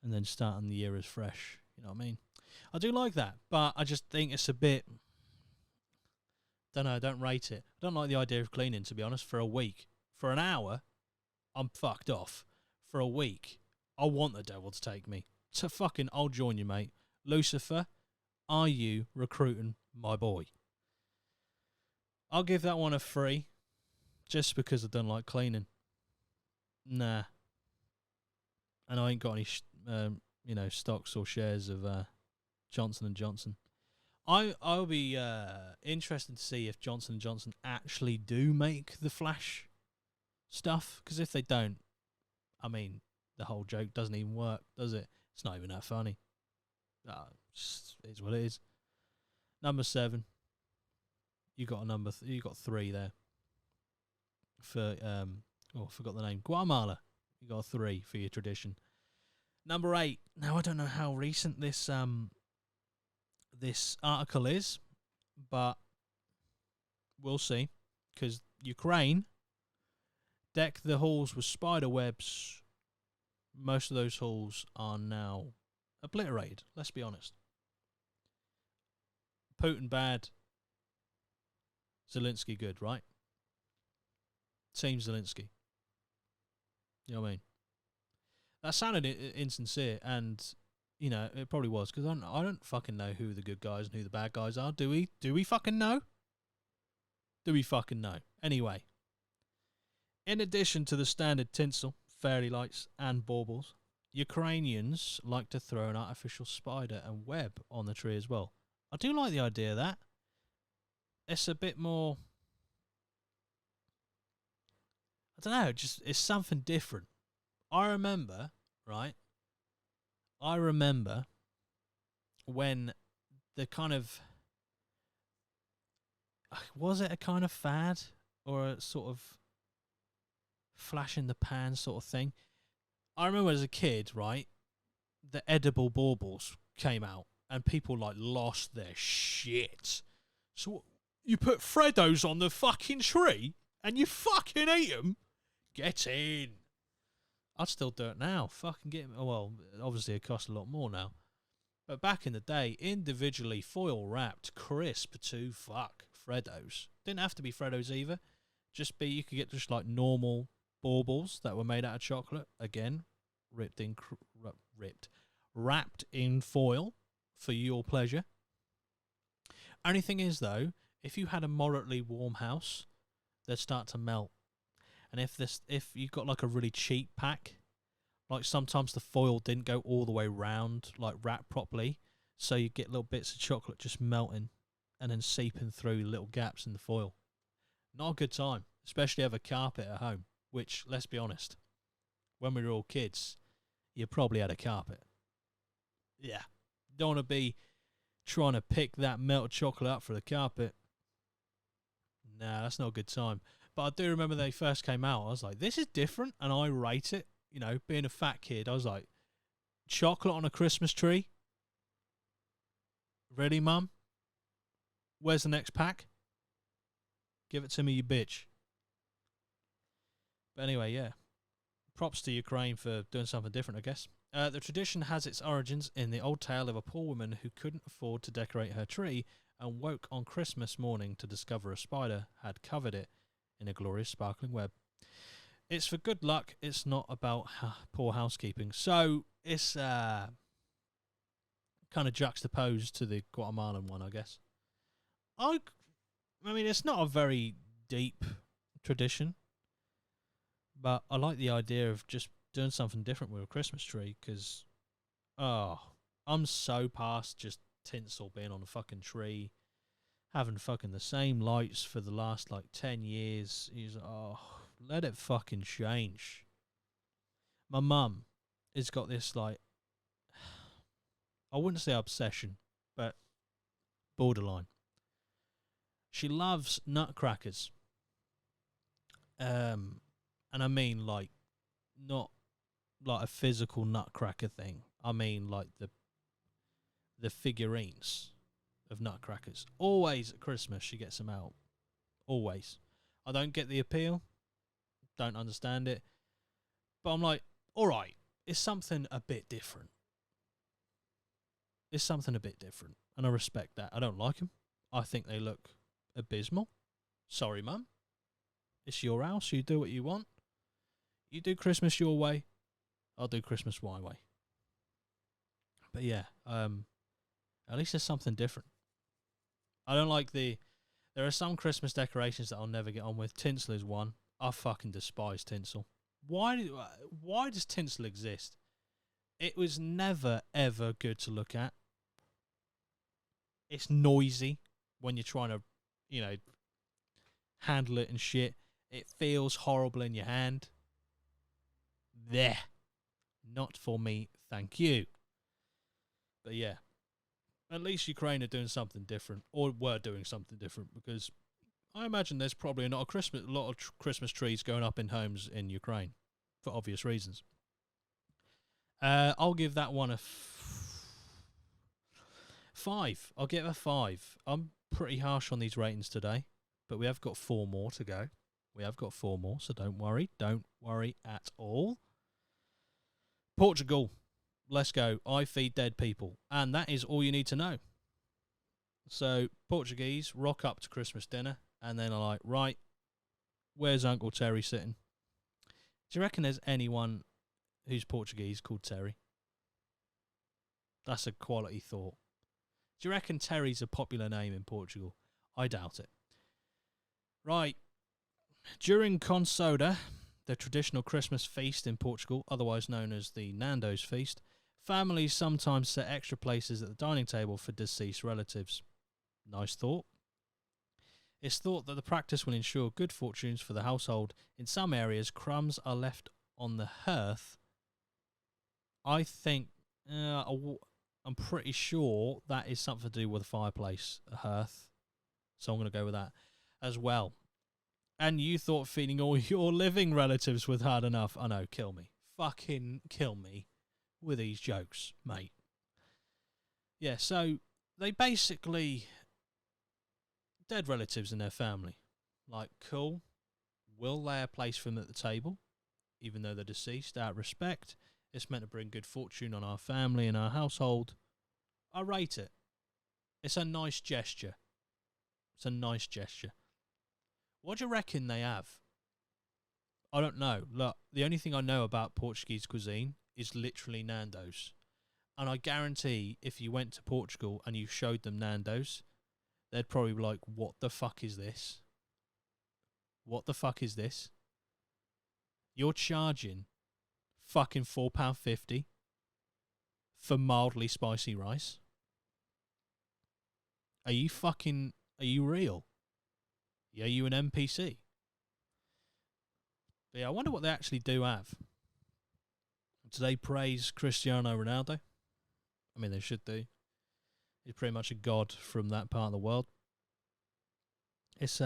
and then starting the year as fresh. You know what I mean? I do like that, but I just think it's a bit... I don't rate it. I don't like the idea of cleaning, to be honest, for a week. For an hour, I'm fucked off. For a week, I want the devil to take me. So fucking, I'll join you, mate. Lucifer, are you recruiting my boy? I'll give that one a 3, just because I don't like cleaning. Nah. And I ain't got any, stocks or shares of Johnson & Johnson. I'll be interested to see if Johnson & Johnson actually do make the Flash stuff, because if they don't, I mean, the whole joke doesn't even work, does it? It's not even that funny. It is what it is. Number 7. You got you got 3 there. For I forgot the name. Guatemala. You got 3 for your tradition. Number 8. Now I don't know how recent this article is, but we'll see. Because Ukraine deck the halls with spider webs. Most of those halls are now obliterated. Let's be honest. Putin bad. Zelensky good, right? Team Zelensky. You know what I mean? That sounded insincere, and it probably was, because I don't fucking know who the good guys and who the bad guys are. Do we? Do we fucking know? Do we fucking know? Anyway, in addition to the standard tinsel, fairy lights, and baubles, Ukrainians like to throw an artificial spider and web on the tree as well. I do like the idea of that. It's a bit more... I don't know, it's something different. I remember when the kind of... Was it a kind of fad? Or a sort of flash in the pan sort of thing? I remember as a kid, right, the edible baubles came out and people lost their shit. So you put Freddos on the fucking tree and you fucking eat them? Get in. I'd still do it now. Fucking get them. Well, obviously it costs a lot more now. But back in the day, individually foil wrapped, crisp to fuck Freddos. Didn't have to be Freddos either. You could get just normal baubles that were made out of chocolate. Again, wrapped in foil for your pleasure. Only thing is, though, if you had a moderately warm house, they'd start to melt. And if you got like a really cheap pack, like sometimes the foil didn't go all the way round, like wrapped properly, so you get little bits of chocolate just melting and then seeping through little gaps in the foil. Not a good time, especially have a carpet at home, which, let's be honest, when we were all kids, you probably had a carpet. Yeah. Don't want to be trying to pick that melted chocolate up for the carpet. Nah, that's not a good time. But I do remember they first came out, I was like, this is different, and I rate it. You know, being a fat kid, I was like, chocolate on a Christmas tree? Ready, Mum? Where's the next pack? Give it to me, you bitch. But anyway, yeah. Props to Ukraine for doing something different, I guess. The tradition has its origins in the old tale of a poor woman who couldn't afford to decorate her tree and woke on Christmas morning to discover a spider had covered it in a glorious sparkling web. It's for good luck. It's not about poor housekeeping. So it's kind of juxtaposed to the Guatemalan one, I guess. I mean, it's not a very deep tradition, but I like the idea of just doing something different with a Christmas tree because, I'm so past just tinsel being on a fucking tree, having fucking the same lights for the last, 10 years. Let it fucking change. My mum has got this, I wouldn't say obsession, but borderline. She loves nutcrackers. And I mean, not like a physical nutcracker thing. I mean, like the figurines of nutcrackers. Always at Christmas, she gets them out. Always. I don't get the appeal. Don't understand it. But I'm like, all right, it's something a bit different. It's something a bit different. And I respect that. I don't like them. I think they look abysmal. Sorry, Mum. It's your house. You do what you want. You do Christmas your way. I'll do Christmas my way. But yeah, at least there's something different. I don't like there are some Christmas decorations that I'll never get on with. Tinsel is one. I fucking despise tinsel. Why does tinsel exist? It was never, ever good to look at. It's noisy when you're trying to, handle it and shit. It feels horrible in your hand. There. Not for me, thank you. But yeah, at least Ukraine are doing something different, or were doing something different, because I imagine there's probably not a lot of Christmas trees going up in homes in Ukraine, for obvious reasons. I'll give that one a 5. I'll give it a 5. I'm pretty harsh on these ratings today, but we have got 4 more to go. So don't worry. Don't worry at all. Portugal. Let's go. I feed dead people. And that is all you need to know. So, Portuguese rock up to Christmas dinner, and then are like, right, where's Uncle Terry sitting? Do you reckon there's anyone who's Portuguese called Terry? That's a quality thought. Do you reckon Terry's a popular name in Portugal? I doubt it. Right. During Consoda, the traditional Christmas feast in Portugal, otherwise known as the Nando's Feast, families sometimes set extra places at the dining table for deceased relatives. Nice thought. It's thought that the practice will ensure good fortunes for the household. In some areas, crumbs are left on the hearth. I think, I'm pretty sure that is something to do with a fireplace, a hearth. So I'm going to go with that as well. And you thought feeding all your living relatives was hard enough. I know, kill me. Fucking kill me with these jokes, mate. Yeah, so they basically... dead relatives in their family. Like, cool. We'll lay a place for them at the table, even though they're deceased, out of respect. It's meant to bring good fortune on our family and our household. I rate it. It's a nice gesture. What do you reckon they have? I don't know. Look, the only thing I know about Portuguese cuisine is literally Nando's. And I guarantee if you went to Portugal and you showed them Nando's, they'd probably be like, what the fuck is this? What the fuck is this? You're charging fucking £4.50 for mildly spicy rice? Are you real? Are you an NPC? But yeah, I wonder what they actually do have. Do they praise Cristiano Ronaldo? I mean, they should do. He's pretty much a god from that part of the world. It's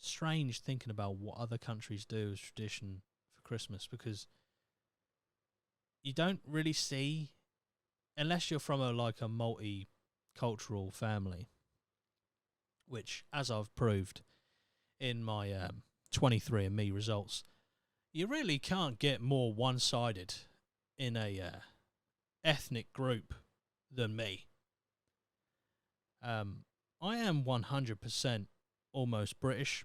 strange thinking about what other countries do as tradition for Christmas, because you don't really see, unless you're from a multicultural family, which, as I've proved in my 23andMe results, you really can't get more one-sided in a ethnic group than me. I am 100% almost British,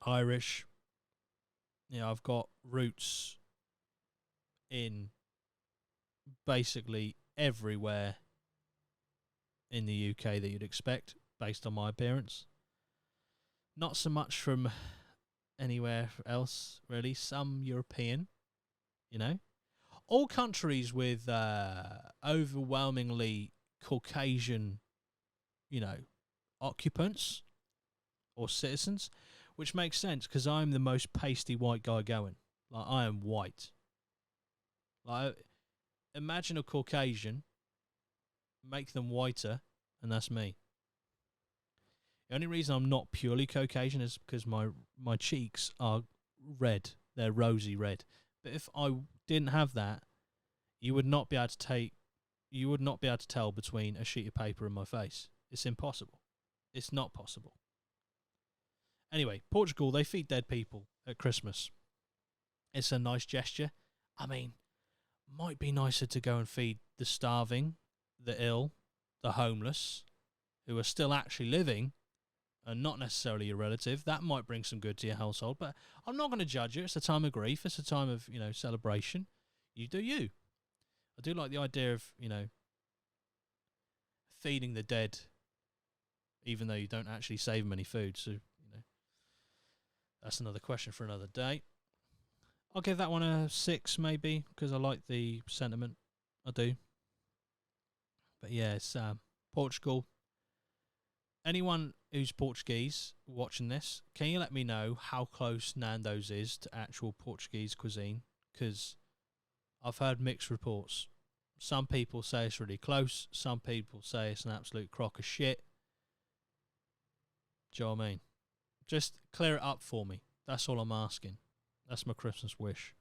Irish. I've got roots in basically everywhere in the UK that you'd expect based on my appearance. Not so much from anywhere else, really. Some European, All countries with overwhelmingly Caucasian, occupants or citizens, which makes sense because I'm the most pasty white guy going. Like, I am white. Like, imagine a Caucasian, make them whiter, and that's me. The only reason I'm not purely Caucasian is because my cheeks are red. They're rosy red. But if I didn't have that, you would not be able to tell between a sheet of paper and my face. It's impossible. It's not possible. Anyway, Portugal, they feed dead people at Christmas. It's a nice gesture. I mean, might be nicer to go and feed the starving, the ill, the homeless, who are still actually living and not necessarily your relative. That might bring some good to your household, but I'm not going to judge you. It's a time of grief. It's a time of, celebration. You do you. I do like the idea of, feeding the dead, even though you don't actually save them any food. So, that's another question for another day. I'll give that one a 6, maybe, because I like the sentiment. I do. But yeah, it's Portugal. Anyone who's Portuguese watching this, can you let me know how close Nando's is to actual Portuguese cuisine? Because I've heard mixed reports. Some people say it's really close. Some people say it's an absolute crock of shit. Do you know what I mean? Just clear it up for me. That's all I'm asking. That's my Christmas wish.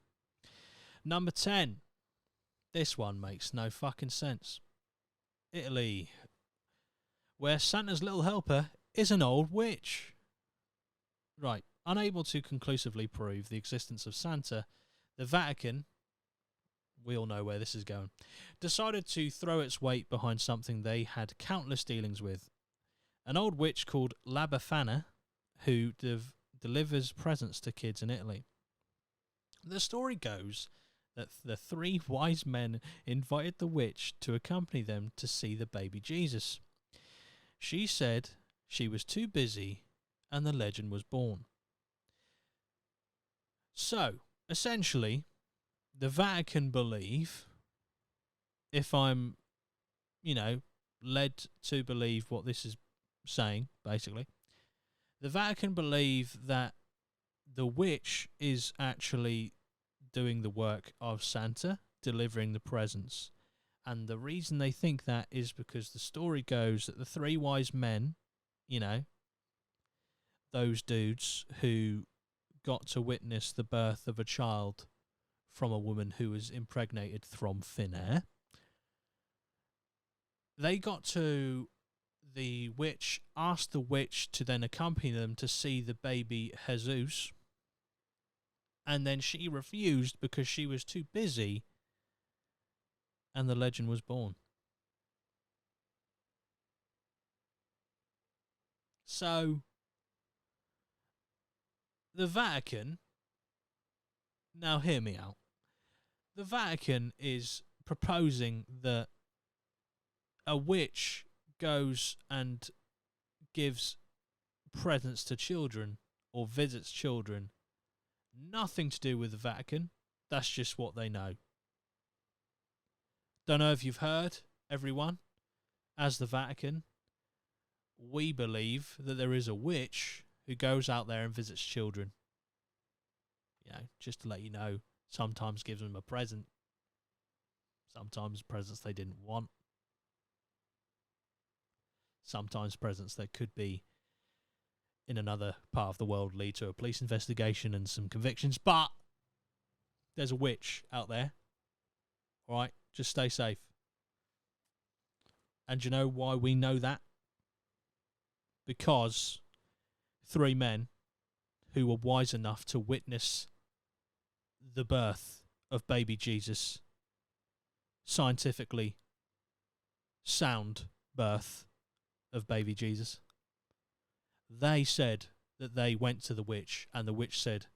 Number 10. This one makes no fucking sense. Italy, where Santa's little helper is an old witch. Right. Unable to conclusively prove the existence of Santa, the Vatican, we all know where this is going, decided to throw its weight behind something they had countless dealings with. An old witch called La Befana, who delivers presents to kids in Italy. The story goes that the 3 wise men invited the witch to accompany them to see the baby Jesus. She said she was too busy, and the legend was born. So, essentially, the Vatican believe, if I'm, led to believe what this is saying, basically, the Vatican believe that the witch is actually doing the work of Santa, delivering the presents. And the reason they think that is because the story goes that the 3 wise men, those dudes who got to witness the birth of a child from a woman who was impregnated from thin air, they got to the witch, asked the witch to then accompany them to see the baby Jesus, and then she refused because she was too busy, and the legend was born. So, the Vatican, now hear me out, the Vatican is proposing that a witch goes and gives presents to children or visits children, nothing to do with the Vatican. That's just what they know. Don't know if you've heard, everyone, as the Vatican, we believe that there is a witch who goes out there and visits children. You know, just to let you know, sometimes gives them a present. Sometimes presents they didn't want. Sometimes presents that could be in another part of the world lead to a police investigation and some convictions. But there's a witch out there. All right, just stay safe. And do you know why we know that? Because 3 men who were wise enough to witness the birth of baby Jesus, scientifically sound birth of baby Jesus, they said that they went to the witch and the witch said,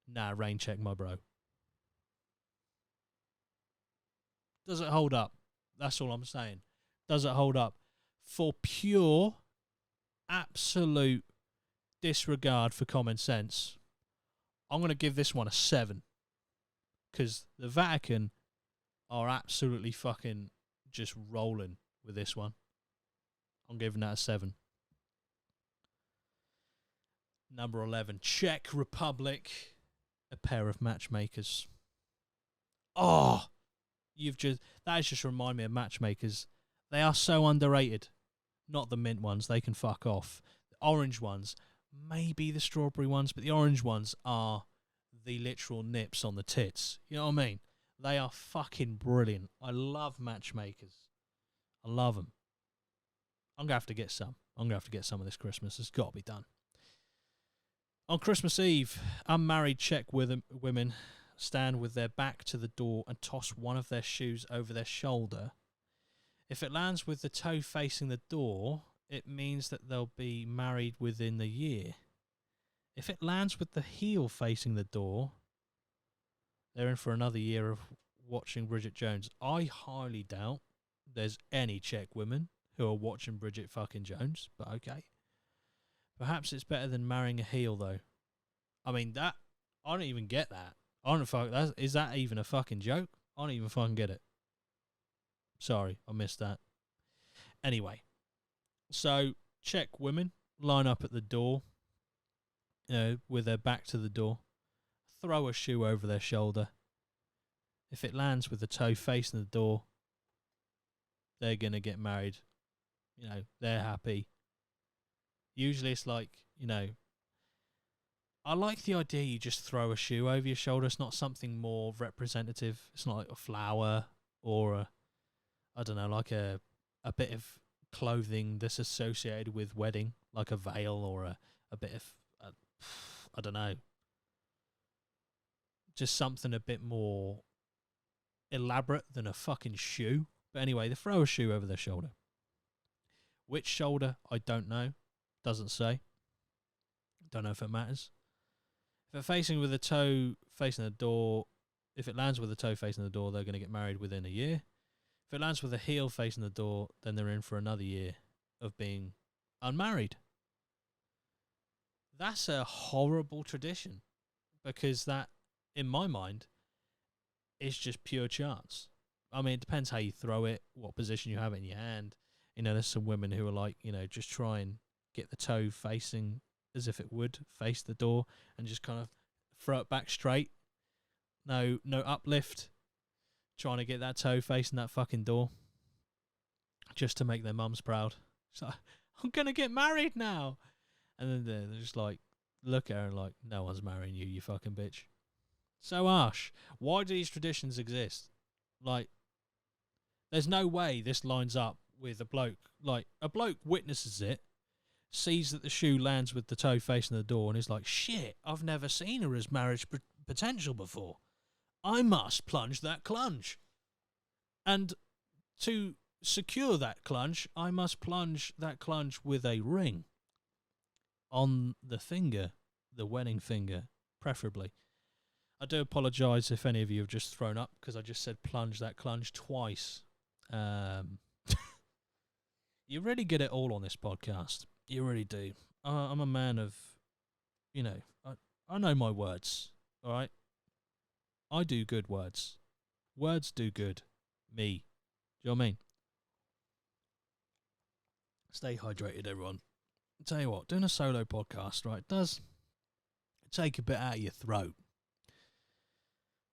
nah, rain check my bro. Does it hold up? That's all I'm saying. Does it hold up? For pure, absolute disregard for common sense, I'm going to give this one a 7. Because the Vatican are absolutely fucking just rolling with this one. I'm giving that a 7. Number 11, Czech Republic, a pair of matchmakers. Oh, that has just reminded me of matchmakers. They are so underrated. Not the mint ones, they can fuck off. The orange ones, maybe the strawberry ones, but the orange ones are the literal nips on the tits. You know what I mean? They are fucking brilliant. I love matchmakers. I love them. I'm going to have to get some. I'm going to have to get some of this Christmas. It's got to be done. On Christmas Eve, unmarried Czech women stand with their back to the door and toss one of their shoes over their shoulder. If it lands with the toe facing the door, it means that they'll be married within the year. If it lands with the heel facing the door, they're in for another year of watching Bridget Jones. I highly doubt there's any Czech women who are watching Bridget fucking Jones, but okay. Perhaps it's better than marrying a heel, though. I mean, I don't even get that. Is that even a fucking joke? I don't even fucking get it. Sorry, I missed that. Anyway, so Czech women line up at the door, with their back to the door, throw a shoe over their shoulder. If it lands with the toe facing the door, they're going to get married. They're happy. Usually it's like, I like the idea you just throw a shoe over your shoulder. It's not something more representative. It's not like a flower or like a bit of clothing that's associated with wedding, like a veil or a bit of, I don't know. Just something a bit more elaborate than a fucking shoe. But anyway, they throw a shoe over their shoulder. Which shoulder, I don't know. Doesn't say. Don't know if it matters. If it facing with the toe facing the door, if it lands with the toe facing the door, they're going to get married within a year. If it lands with the heel facing the door, then they're in for another year of being unmarried. That's a horrible tradition, because that, in my mind, is just pure chance. I mean, it depends how you throw it, what position you have it in your hand. There's some women who are like, just try and get the toe facing as if it would face the door and just kind of throw it back straight. No uplift. Trying to get that toe facing that fucking door just to make their mums proud. It's like, I'm going to get married now. And then they're just like, look at her and like, no one's marrying you, you fucking bitch. So harsh. Why do these traditions exist? Like, there's no way this lines up with a bloke. Like, a bloke witnesses it, sees that the shoe lands with the toe facing the door, and is like, shit, I've never seen her as marriage potential before. I must plunge that clunge. And to secure that clunge, I must plunge that clunge with a ring on the finger, the wedding finger, preferably. I do apologise if any of you have just thrown up, because I just said plunge that clunge twice. You really get it all on this podcast. You really do. I'm a man of, I know my words. All right. I do good words. Words do good. Me. Do you know what I mean? Stay hydrated, everyone. I'll tell you what, doing a solo podcast, right, does take a bit out of your throat.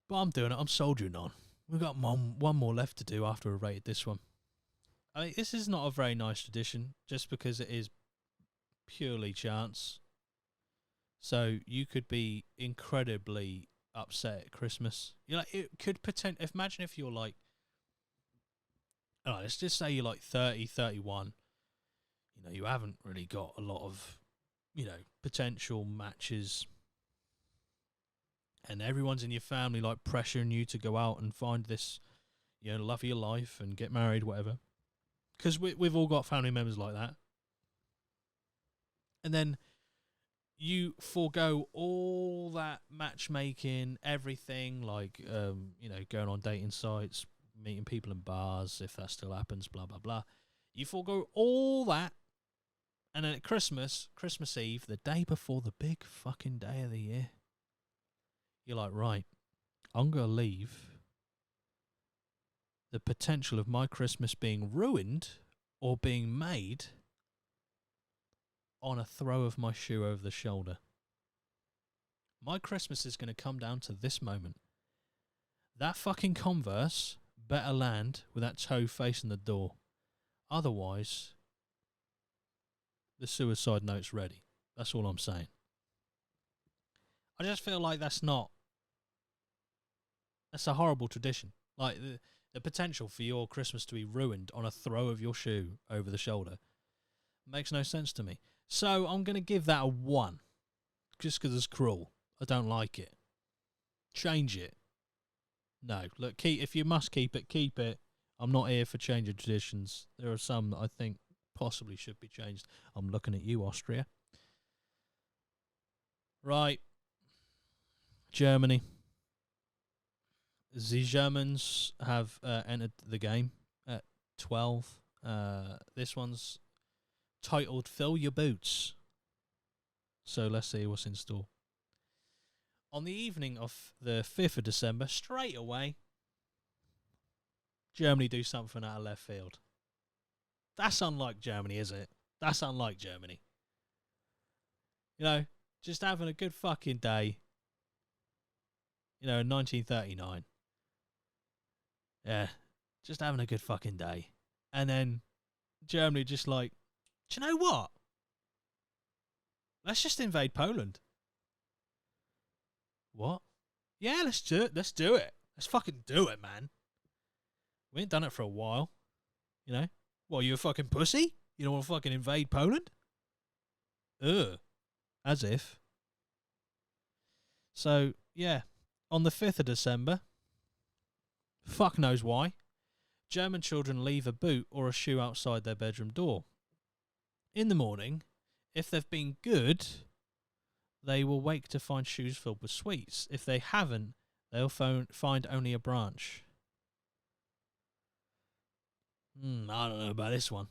But I'm doing it. I'm soldiering on. We've got one more left to do after we've rated this one. I mean, this is not a very nice tradition, just because it is purely chance. So you could be incredibly upset at Christmas. It could potentially. Imagine if you're like, let's just say you're like 30, 31. You haven't really got a lot of, potential matches, and everyone's in your family like pressuring you to go out and find this, love of your life and get married, whatever. Because we've all got family members like that. And then you forego all that matchmaking, everything, like, going on dating sites, meeting people in bars, if that still happens, blah, blah, blah. You forego all that. And then at Christmas Eve, the day before the big fucking day of the year, you're like, right, I'm going to leave the potential of my Christmas being ruined or being made on a throw of my shoe over the shoulder. My Christmas is going to come down to this moment. That fucking Converse better land with that toe facing the door. Otherwise, the suicide note's ready. That's all I'm saying. I just feel like that's a horrible tradition. Like, the potential for your Christmas to be ruined on a throw of your shoe over the shoulder makes no sense to me. So I'm going to give that a 1. Just because it's cruel. I don't like it. Change it. No. Look, if you must keep it, keep it. I'm not here for changing traditions. There are some that I think possibly should be changed. I'm looking at you, Austria. Right. Germany. The Germans have entered the game at 12. This one's titled Fill Your Boots. So let's see what's in store. On the evening of the 5th of December, straight away, Germany do something out of left field. That's unlike Germany, is it? That's unlike Germany. Just having a good fucking day. In 1939. Yeah, just having a good fucking day. And then Germany just like, do you know what? Let's just invade Poland. What? Yeah, let's do it. Let's do it. Let's fucking do it, man. We ain't done it for a while. Well, you a fucking pussy? You don't want to fucking invade Poland? Ugh. As if. So, yeah. On the 5th of December, fuck knows why, German children leave a boot or a shoe outside their bedroom door. In the morning, if they've been good, they will wake to find shoes filled with sweets. If they haven't, they'll find only a branch. I don't know about this one.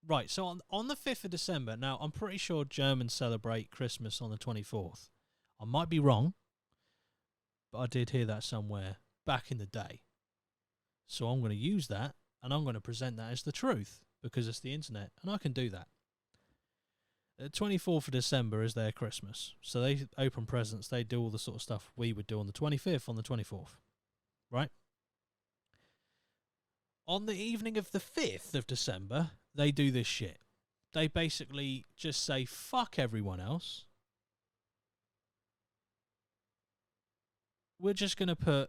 Right, so on the 5th of December, now I'm pretty sure Germans celebrate Christmas on the 24th. I might be wrong, but I did hear that somewhere back in the day. So I'm going to use that, and I'm going to present that as the truth, because it's the internet, and I can do that. The 24th of December is their Christmas. So they open presents, they do all the sort of stuff we would do on the 25th, on the 24th. Right? On the evening of the 5th of December, they do this shit. They basically just say, fuck everyone else. We're just going to put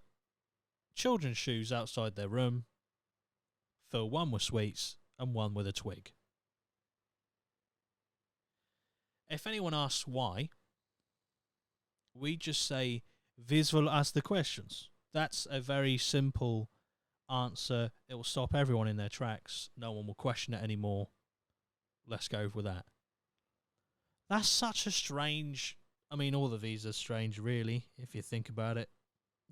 children's shoes outside their room, fill one with sweets and one with a twig. If anyone asks why, we just say, "Vis will ask the questions." That's a very simple answer. It will stop everyone in their tracks. No one will question it anymore. Let's go with that. That's such a strange... I mean, all of these are strange, really, if you think about it.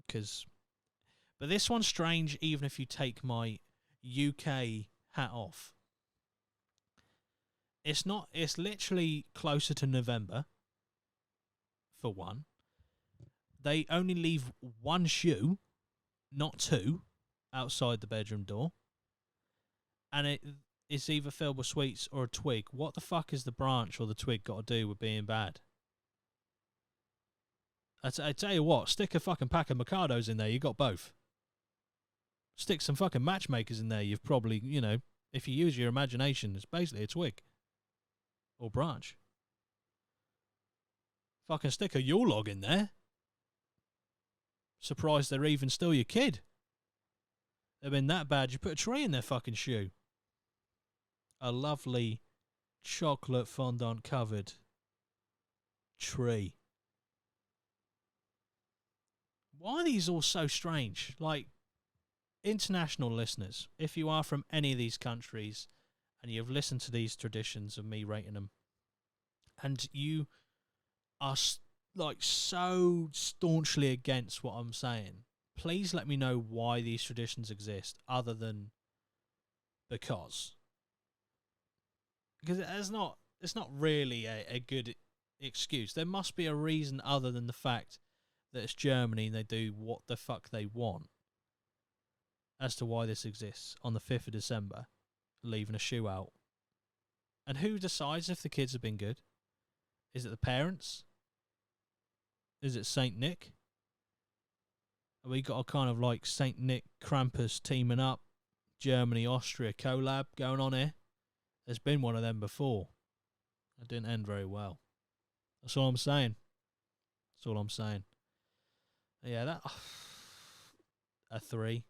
But this one's strange even if you take my UK hat off. It's not. It's literally closer to November. For one, they only leave one shoe, not two, outside the bedroom door, and it's either filled with sweets or a twig. What the fuck is the branch or the twig got to do with being bad? I tell you what, stick a fucking pack of Micados in there. You got both. Stick some fucking matchmakers in there. You've probably, if you use your imagination, it's basically a twig or branch. Fucking stick a Yule log in there. Surprised they're even still your kid. They've been that bad, you put a tree in their fucking shoe. A lovely chocolate fondant covered tree. Why are these all so strange? Like, international listeners, if you are from any of these countries and you've listened to these traditions of me rating them, and you are like so staunchly against what I'm saying, please let me know why these traditions exist, other than because it's not really a good excuse. There must be a reason other than the fact that it's Germany and they do what the fuck they want as to why this exists on the 5th of December, leaving a shoe out. And who decides if the kids have been good? Is it the parents? Is it Saint Nick? Have we got a kind of like Saint Nick Krampus teaming up, Germany Austria collab going on here? There's been one of them before. It didn't end very well. That's all I'm saying. That's all I'm saying. Yeah, that a 3,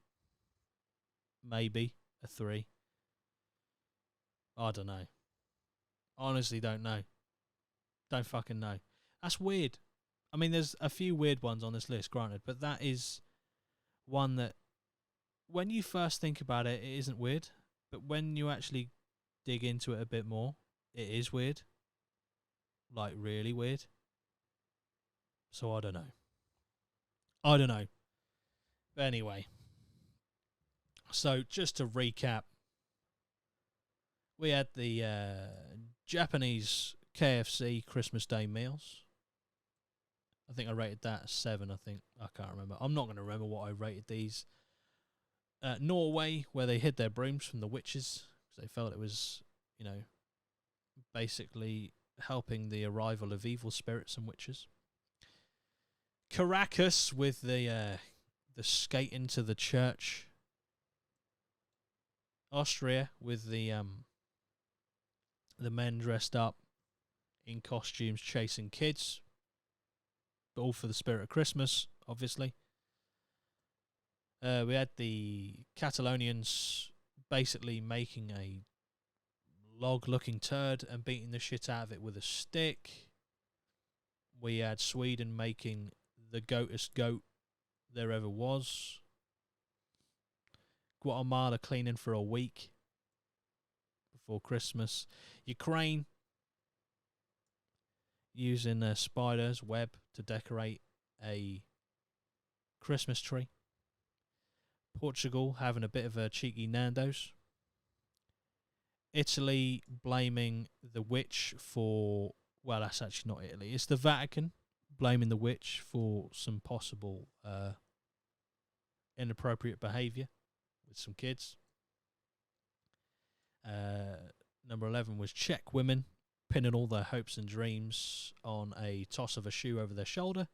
maybe a 3. I don't know. Honestly, don't know. Don't fucking know. That's weird. I mean, there's a few weird ones on this list, granted, but that is one that, when you first think about it, it isn't weird. But when you actually dig into it a bit more, it is weird. Like, really weird. So I don't know. But anyway. So just to recap, we had the Japanese KFC Christmas Day meals. I think I rated that a 7, I think. I can't remember. I'm not going to remember what I rated these. Norway, where they hid their brooms from the witches, because they felt it was, basically helping the arrival of evil spirits and witches. Caracas, with the skate into the church. Austria, with the men dressed up in costumes chasing kids, but all for the spirit of Christmas, obviously. We had the Catalonians basically making a log-looking turd and beating the shit out of it with a stick. We had Sweden making the goatest goat there ever was. Guatemala cleaning for a week before Christmas. Ukraine using a spider's web to decorate a Christmas tree. Portugal having a bit of a cheeky Nando's. Italy blaming the witch for... Well, that's actually not Italy. It's the Vatican blaming the witch for some possible inappropriate behaviour with some kids. Number 11 was Czech women pinning all their hopes and dreams on a toss of a shoe over their shoulder.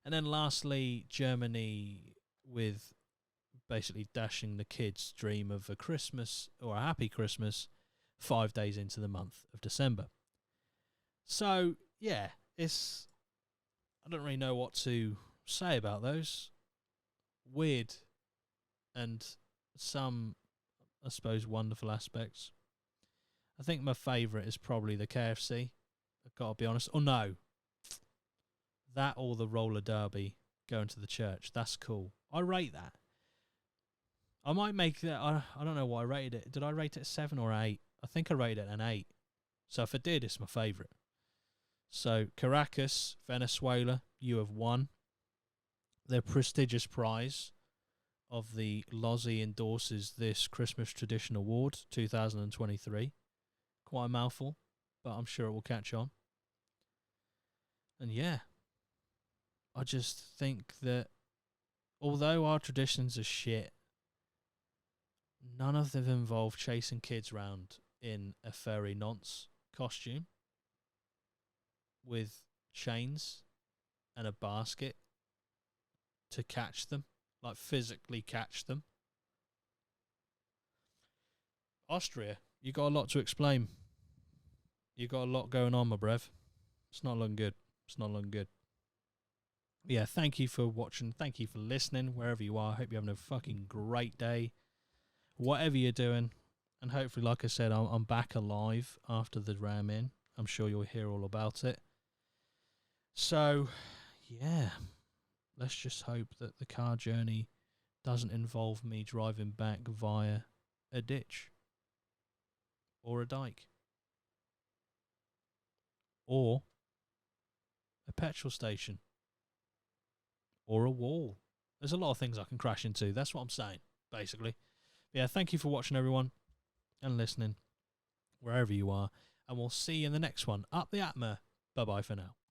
And then lastly, Germany with basically dashing the kids' dream of a Christmas or a happy Christmas 5 days into the month of December. So, yeah, I don't really know what to say about those. Weird and some, I suppose, wonderful aspects. I think my favourite is probably the KFC. I've got to be honest. Oh, no. That or the roller derby going to the church. That's cool. I rate that. I might make that... I don't know what I rated it. Did I rate it a 7 or 8? I think I rated it an 8. So if I did, it's my favourite. So, Caracas, Venezuela, you have won their prestigious prize of the Lozzie endorses this Christmas Tradition Award 2023. Quite a mouthful, but I'm sure it will catch on. And yeah, I just think that although our traditions are shit, none of them involve chasing kids around in a furry nonce costume with chains and a basket to catch them, like physically catch them. Austria, you got a lot to explain. You got a lot going on, my brev. It's not looking good. It's not looking good. Yeah, thank you for watching. Thank you for listening, wherever you are. I hope you're having a fucking great day, whatever you're doing. And hopefully, like I said, I'm back alive after the ram in. I'm sure you'll hear all about it. So, yeah, let's just hope that the car journey doesn't involve me driving back via a ditch or a dike or a petrol station or a wall. There's a lot of things I can crash into. That's what I'm saying, basically. But yeah, thank you for watching, everyone, and listening, wherever you are. And we'll see you in the next one. Up the APMA. Bye-bye for now.